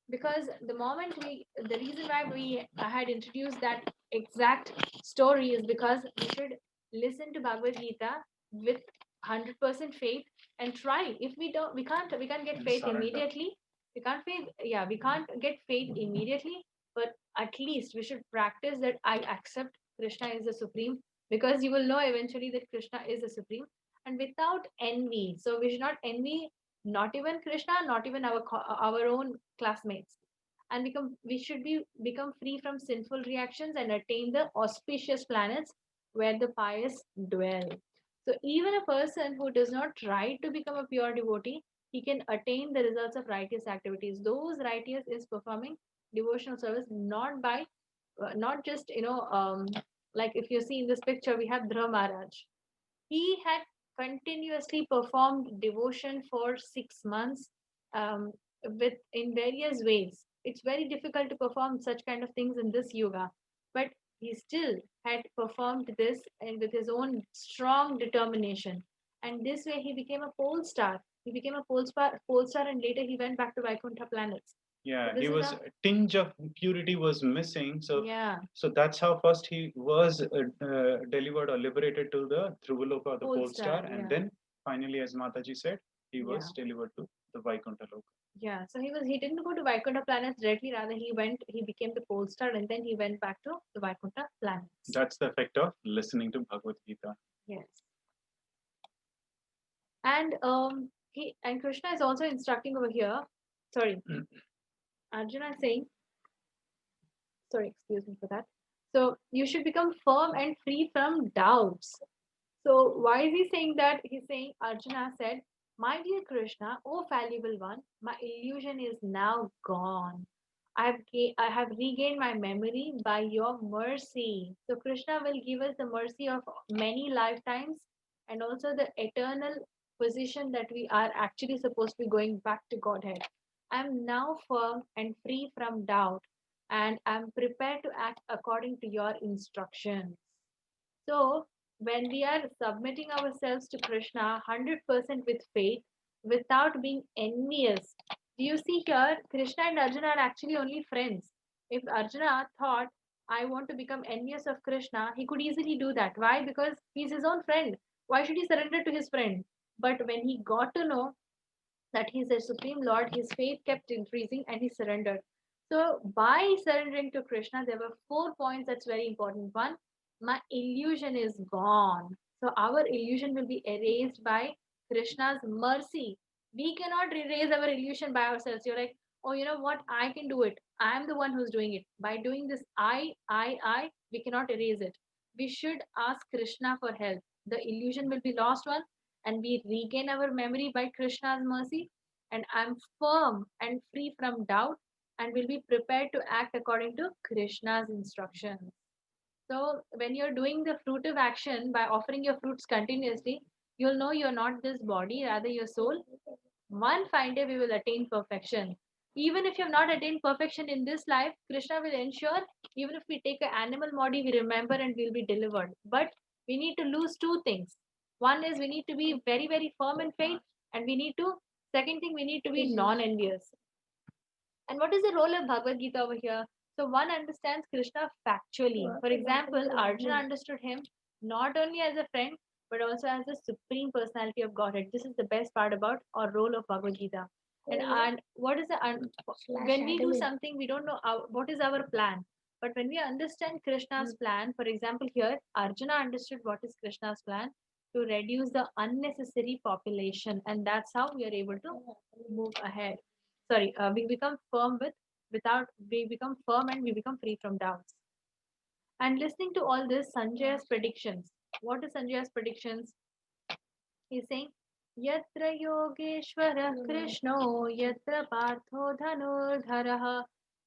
because the reason why we had introduced that exact story is because we should listen to Bhagavad Gita with 100% faith and try. If we can't get faith immediately. We can't get faith immediately, but at least we should practice that I accept Krishna is the supreme, because you will know eventually that Krishna is the supreme, and without envy. So we should not envy not even Krishna, not even our own classmates, and we should become free from sinful reactions and attain the auspicious planets where the pious dwell. So even a person who does not try to become a pure devotee, he can attain the results of righteous activities. Those righteous is performing devotional service, not just like if you see in this picture, we have Dhruva Maharaj. He had continuously performed devotion for 6 months, with in various ways. It's very difficult to perform such kind of things in this yoga, but he still had performed this and with his own strong determination. And this way, he became a pole star. He became a pole star, and later he went back to Vaikuntha planets. Yeah, So this he is was how, a tinge of purity was missing. So yeah, so that's how first he was delivered or liberated to the Dhruvaloka, the pole pole star. star, and Yeah, then finally, as Mataji said, he yeah. was delivered to the Vaikuntha Loka. Yeah, so he didn't go to Vaikuntha planets directly, rather he became the pole star, and then he went back to the Vaikuntha planets. That's the effect of listening to Bhagavad Gita. Yes. And Krishna is also instructing over here. Sorry, Arjuna is saying, sorry, excuse me for that. So you should become firm and free from doubts. So why is he saying that? He's saying, Arjuna said, my dear Krishna, O fallible one, my illusion is now gone. I have regained my memory by your mercy. So Krishna will give us the mercy of many lifetimes, and also the eternal position that we are actually supposed to be going back to Godhead. I am now firm and free from doubt, and I am prepared to act according to your instructions. So, when we are submitting ourselves to Krishna 100% with faith, without being envious, do you see here, Krishna and Arjuna are actually only friends. If Arjuna thought, I want to become envious of Krishna, he could easily do that. Why? Because he's his own friend. Why should he surrender to his friend? But when he got to know that he's a supreme lord, his faith kept increasing and he surrendered. So by surrendering to Krishna, there were 4 points that's very important. One, my illusion is gone. So our illusion will be erased by Krishna's mercy. We cannot erase our illusion by ourselves. You're like, oh, you know what, I can do it, I am the one who's doing it. By doing this I, we cannot erase it. We should ask Krishna for help. The illusion will be lost one, and we regain our memory by Krishna's mercy. And I'm firm and free from doubt, and will be prepared to act according to Krishna's instructions. So, when you're doing the fruitive action by offering your fruits continuously, you'll know you're not this body, rather your soul. One fine day we will attain perfection. Even if you have not attained perfection in this life, Krishna will ensure, even if we take an animal body, we remember and we'll be delivered. But we need to lose two things. One is we need to be very, very firm in faith, and second thing, we need to be non envious. And what is the role of Bhagavad Gita over here? So one understands Krishna factually. For example, Arjuna understood him not only as a friend, but also as the supreme personality of Godhead. This is the best part about our role of Bhagavad Gita. And what is when we do something, we don't know what is our plan. But when we understand Krishna's plan, for example, here Arjuna understood what is Krishna's plan to reduce the unnecessary population, and that's how we are able to move ahead. Sorry, we become firm and we become free from doubts. And listening to all this, Sanjaya's predictions. What is Sanjaya's predictions? He's saying, यत्र योगेश्वरः कृष्णो यत्र पार्थो धनुर्धरः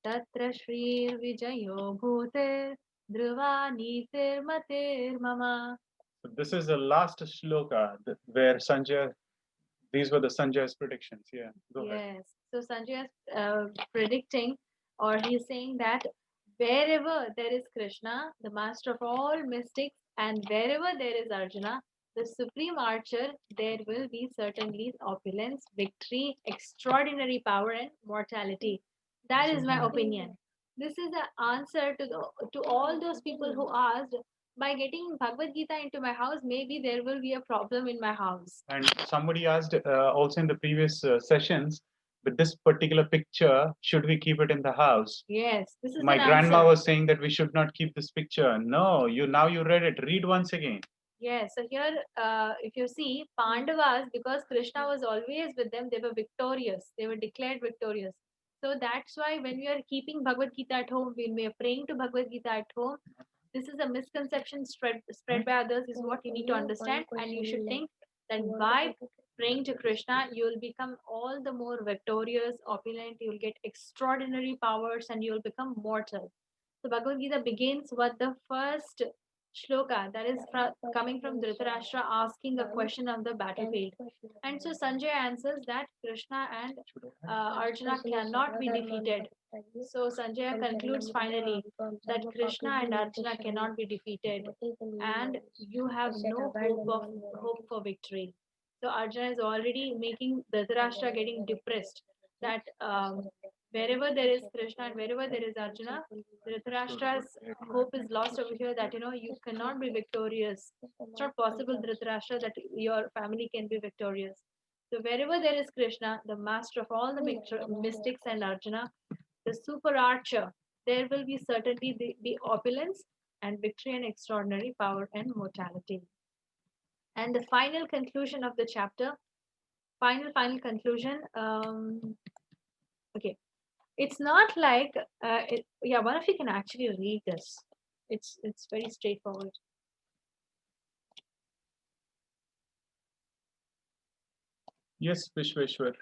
तत्र श्रीर्विजयो भूतिर् Dhruva नीतिर्मतिर्मम. So this is the last shloka where Sanjay, these were the Sanjay's predictions. Yeah, go ahead. Yes. So Sanjay is predicting, or he's saying that wherever there is Krishna, the master of all mystics, and wherever there is Arjuna, the supreme archer, there will be certainly opulence, victory, extraordinary power, and mortality. That is my opinion. This is the answer to all those people who asked, by getting Bhagavad Gita into my house, maybe there will be a problem in my house. And somebody asked also in the previous sessions, with this particular picture, should we keep it in the house? Yes, this is My an grandma answer. was saying that we should not keep this picture. No, you read it. Read once again. Yes, so here, if you see Pandavas, because Krishna was always with them, they were victorious. They were declared victorious. So that's why when we are keeping Bhagavad Gita at home, when we are praying to Bhagavad Gita at home, this is a misconception spread by others, is what you need to understand. And you should think that by praying to Krishna, you will become all the more victorious, opulent, you will get extraordinary powers, and you will become mortal. So Bhagavad Gita begins with the first shloka, that is coming from Dhritarashtra asking a question on the battlefield. And so Sanjay answers that Krishna and Arjuna cannot be defeated. So Sanjay concludes finally that Krishna and Arjuna cannot be defeated, and you have no hope for victory. So Arjuna is already making Dhritarashtra getting depressed that wherever there is Krishna and wherever there is Arjuna, Dhritarashtra's hope is lost over here, that you cannot be victorious. It's not possible, Dhritarashtra, that your family can be victorious. So wherever there is Krishna, the master of all the mystics, and Arjuna, the super archer, there will be certainly the opulence and victory and extraordinary power and mortality. And the final conclusion of the chapter, final conclusion. Okay, it's not like yeah, one of you can actually read this. It's very straightforward. Yes, Vishweshwar.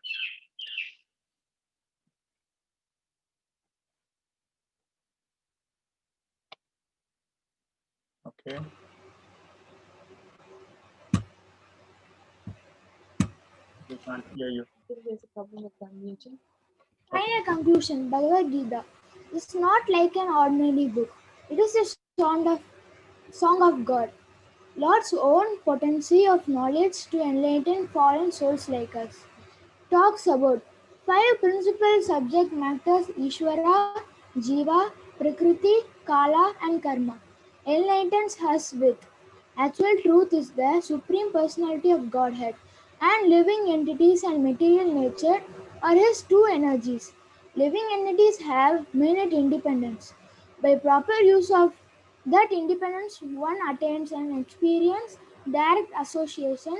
Okay. We can't hear you. There's a problem with unmuting. Final conclusion, Bhagavad Gita is not like an ordinary book. It is a song of God, Lord's own potency of knowledge to enlighten fallen souls like us. Talks about five principal subject matters: Ishvara, Jiva, Prakriti, Kala, and Karma. Enlightens us with. Actual truth is the Supreme Personality of Godhead, and living entities and material nature are His two energies. Living entities have minute independence. By proper use of that independence, one attains and experience direct association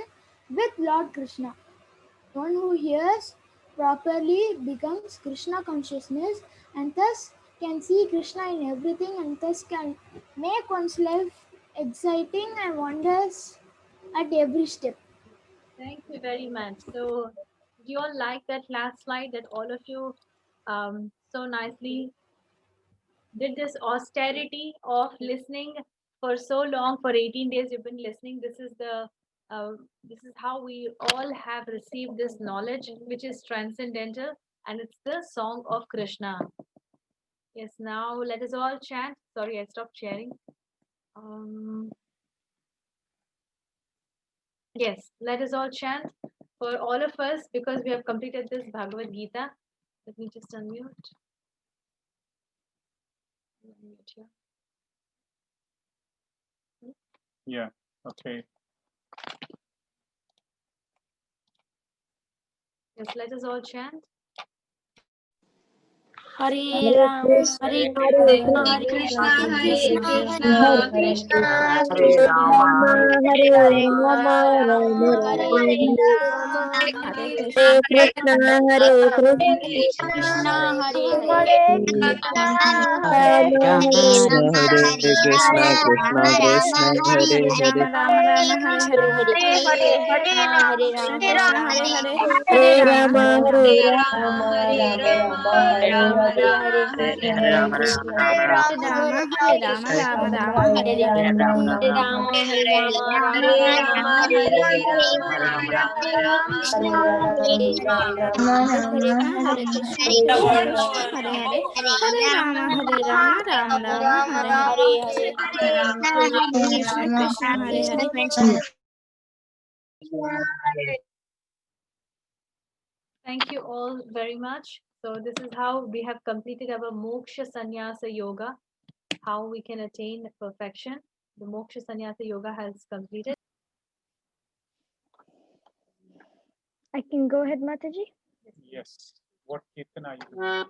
with Lord Krishna. One who hears properly becomes Krishna consciousness and thus can see Krishna in everything and thus can make one's life exciting and wonders at every step. Thank you very much. So, do you all like that last slide that all of you so nicely did this austerity of listening for so long, for 18 days you've been listening? This is how we all have received this knowledge, which is transcendental, and it's the song of Krishna. Yes, now let us all chant. Sorry, I stopped sharing. Yes, let us all chant for all of us, because we have completed this Bhagavad Gita. Let me just unmute. Unmute here. Yeah. Okay. Yes, let us all chant. Hare Ram, Hare Krishna, Hare Krishna Krishna, Hare Krishna, Krishna, Krishna Hare Krishna, Rama, Hare Hare Rama, Rama, Rama Hare Hare Hare, Rama, Hare Hare Krishna, Krishna, Hare Krishna, Krishna, Hare Hare. Hare Krishna, Krishna, Hare Rama Krishna, Rama, Hare Krishna, Hare Krishna Rama, Krishna, Hare Hare Hare, Hare. Rama Rama, Hare Hare. Hare Krishna, Hare Krishna, Rama, Hare Rama Hare, Rama, Hare Hare Rama. Rama, Hare Rama, Rama, Rama, Rama, Hare Hare Rama, Hare, Hare Hare. Hare Krishna, Hare Rama, Rama, Hare Hare Rama, Rama Krishna, Rama, Hare Hare Hare. Rama, Hare Rama, Hare Rama, Rama Hare Rama, Rama, Hare Hare Hare. Rama, Rama Rama, Hare Hare, Hare Krishna, Hare Krishna, Krishna Krishna, Hare Hare. Hare Rama, Hare Rama, Rama Rama, Hare Hare. Hare Krishna, Krishna, Hare Hare. Thank you all very much. So this is how we have completed our Moksha Sannyasa Yoga, how we can attain perfection. The Moksha Sannyasa Yoga has completed. I can go ahead, Mataji. Yes. What kirtan are you doing?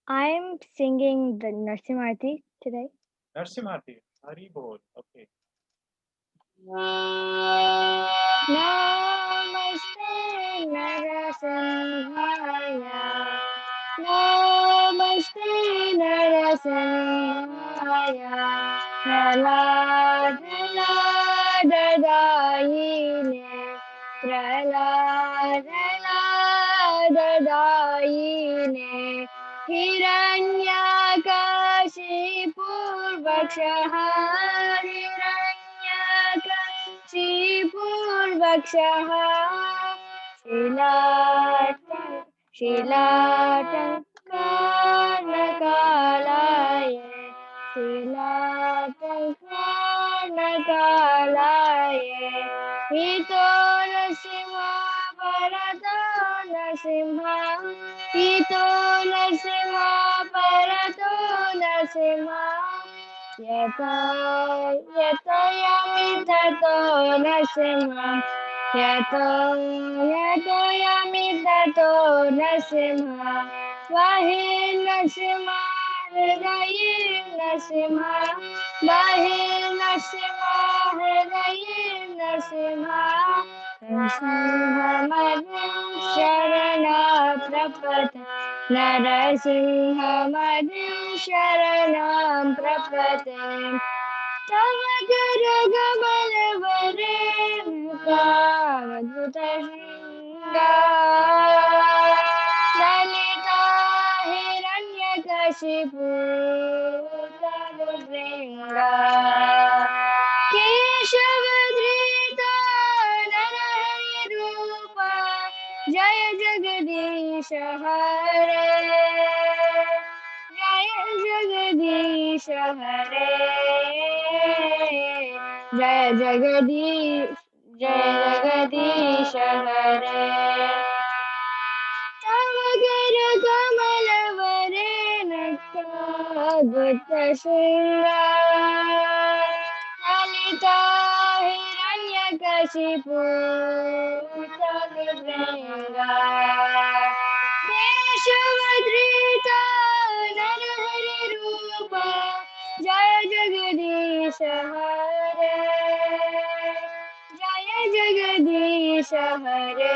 I'm singing the Narsimharthi today. Narsimhati. Hari Bol. Okay. Namaste Narasimhaya. Namaste Narasimhaya. Prahlada Dadayine. Prahlada Dadayine. Hiranyakashipurvakshaha. Hiranyakashipurvakshaha. Shilatankarnakalaye. Shilatankarnakalaye. Hito Narsimha Bharata Narsimha. Hito Narsimha Bharato Narsimha. Yata Yata Yamitato Narsimha. Yato Yato Yamitato Narsimha. Vahi Narsimha Hridayi Narsimha. Vahi Narsimha Hridayi Narsimha. Narasimhamadin Sharana Prapate. Narasimhamadin Sharana Prapate. Tava Garagamal Varenuka Madhuta Shringa. Lalita Hiranyakashipu Taduvringa. Keshavadrita Narahari Rupa. Jaya Jagadish Hare. Jaya Jagadish Hare. Jaya Jagadish. Jaya Jagadish Hare. Tavagar Kamal Varenaka Shringa. Lalita Hiranyakashipu Taduvringa. Keshavadrita Narahari Rupa. Jaya Jagadish Hare. Jaya Jagadish Hare.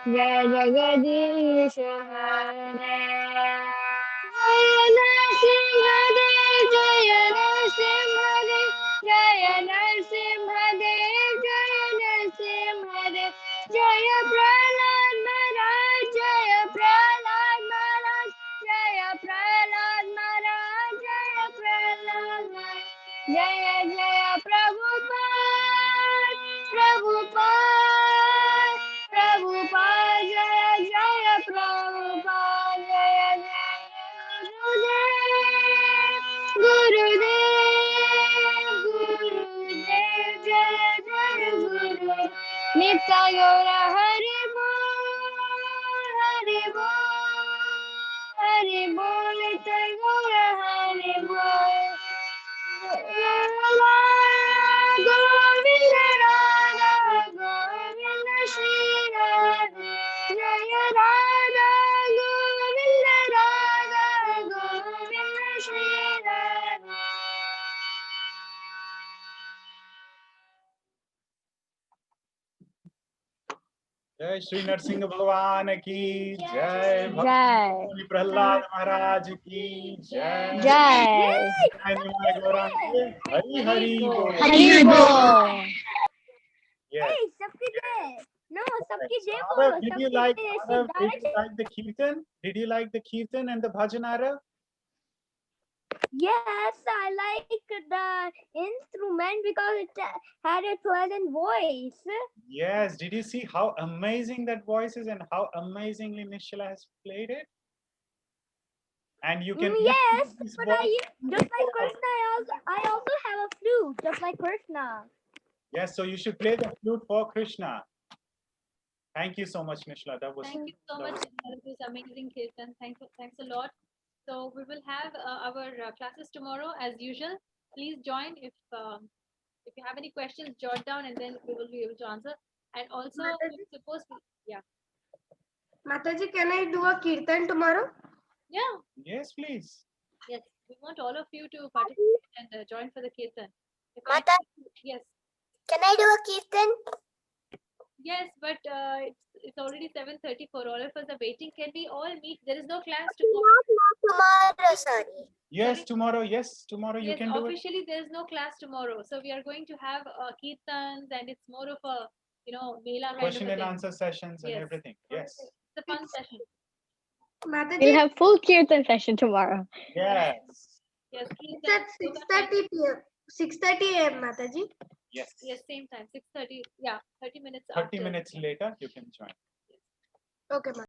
Jaya Jagadish Hare. Jaya Narasimhadev, Jaya Narasimhadev, Jaya Narasimhadev, Jaya Narasimhadev, Jaya Prahlad Maharaj, Jaya Prahlad Maharaj, Jaya Prahlad Maharaj, Jaya Prahlad Maharaj, Jaya Jaya Prabhupada, Prabhupada, Prabhupada, Jaya Jaya Prabhupada, Jaya Jaya Gurudev, Gurudev, Jaya Jaya Gurudev. Nitya Gaura Hari Bol, Hari Bol, Hari Bol, Nitya Gaura Hari Bol. Govinda Radha, Govinda Shri Radha, Jaya Radha, Govinda Radha, Govinda Shri Radha. जय श्री नरसिंह भगवान की जय, Jai. भक्ति प्रहलाद महाराज की जय, Jai. जय निमाय गौरांग, हरि हरि बोल। Hari bol. Yes. सबकी जय. No, सबकी So, जय Arav, बोलो. did you सबकी like जय से Arav? Did direct. you like the kirtan? Did you like the kirtan and the bhajan, Arav? Yes, I like the instrument because it had a pleasant voice. Yes. Did you see how amazing that voice is and how amazingly Nishala has played it? And you can Yes, listen to his but voice just like 24 hours. Krishna, I also have a flute, just like Krishna. Yes, so you should play the flute for Krishna. Thank you so much, Nishla. That was Thank you so much for this amazing kirtan. Thanks a lot. So we will have our classes tomorrow as usual. Please join if you have any questions, jot down and then we will be able to answer. And also, we're supposed to, yeah, Mataji, can I do a kirtan tomorrow? yeah, Yes, please. yes. We want all of you to participate and join for the kirtan. Mata, Yes, can I do a kirtan? yes, but it's already 7:30 for all of us are waiting. Can we all meet? There is no class tomorrow. Tomorrow, sorry. Yes, Sorry? tomorrow. Yes, tomorrow you Yes, can do it. officially there is no class tomorrow. So we are going to have kirtans and it's more of a, mela kind Question of a and thing. answer sessions and Yes. everything. Yes. It's a fun session. We'll have full kirtan session tomorrow. Yes. Yes, It's at 6:30 p.m. 6:30 a.m. Mataji. Yes. Yes, same time, 6:30. Yeah, 30 minutes 30 after. minutes later, you can join. Okay, Mataji.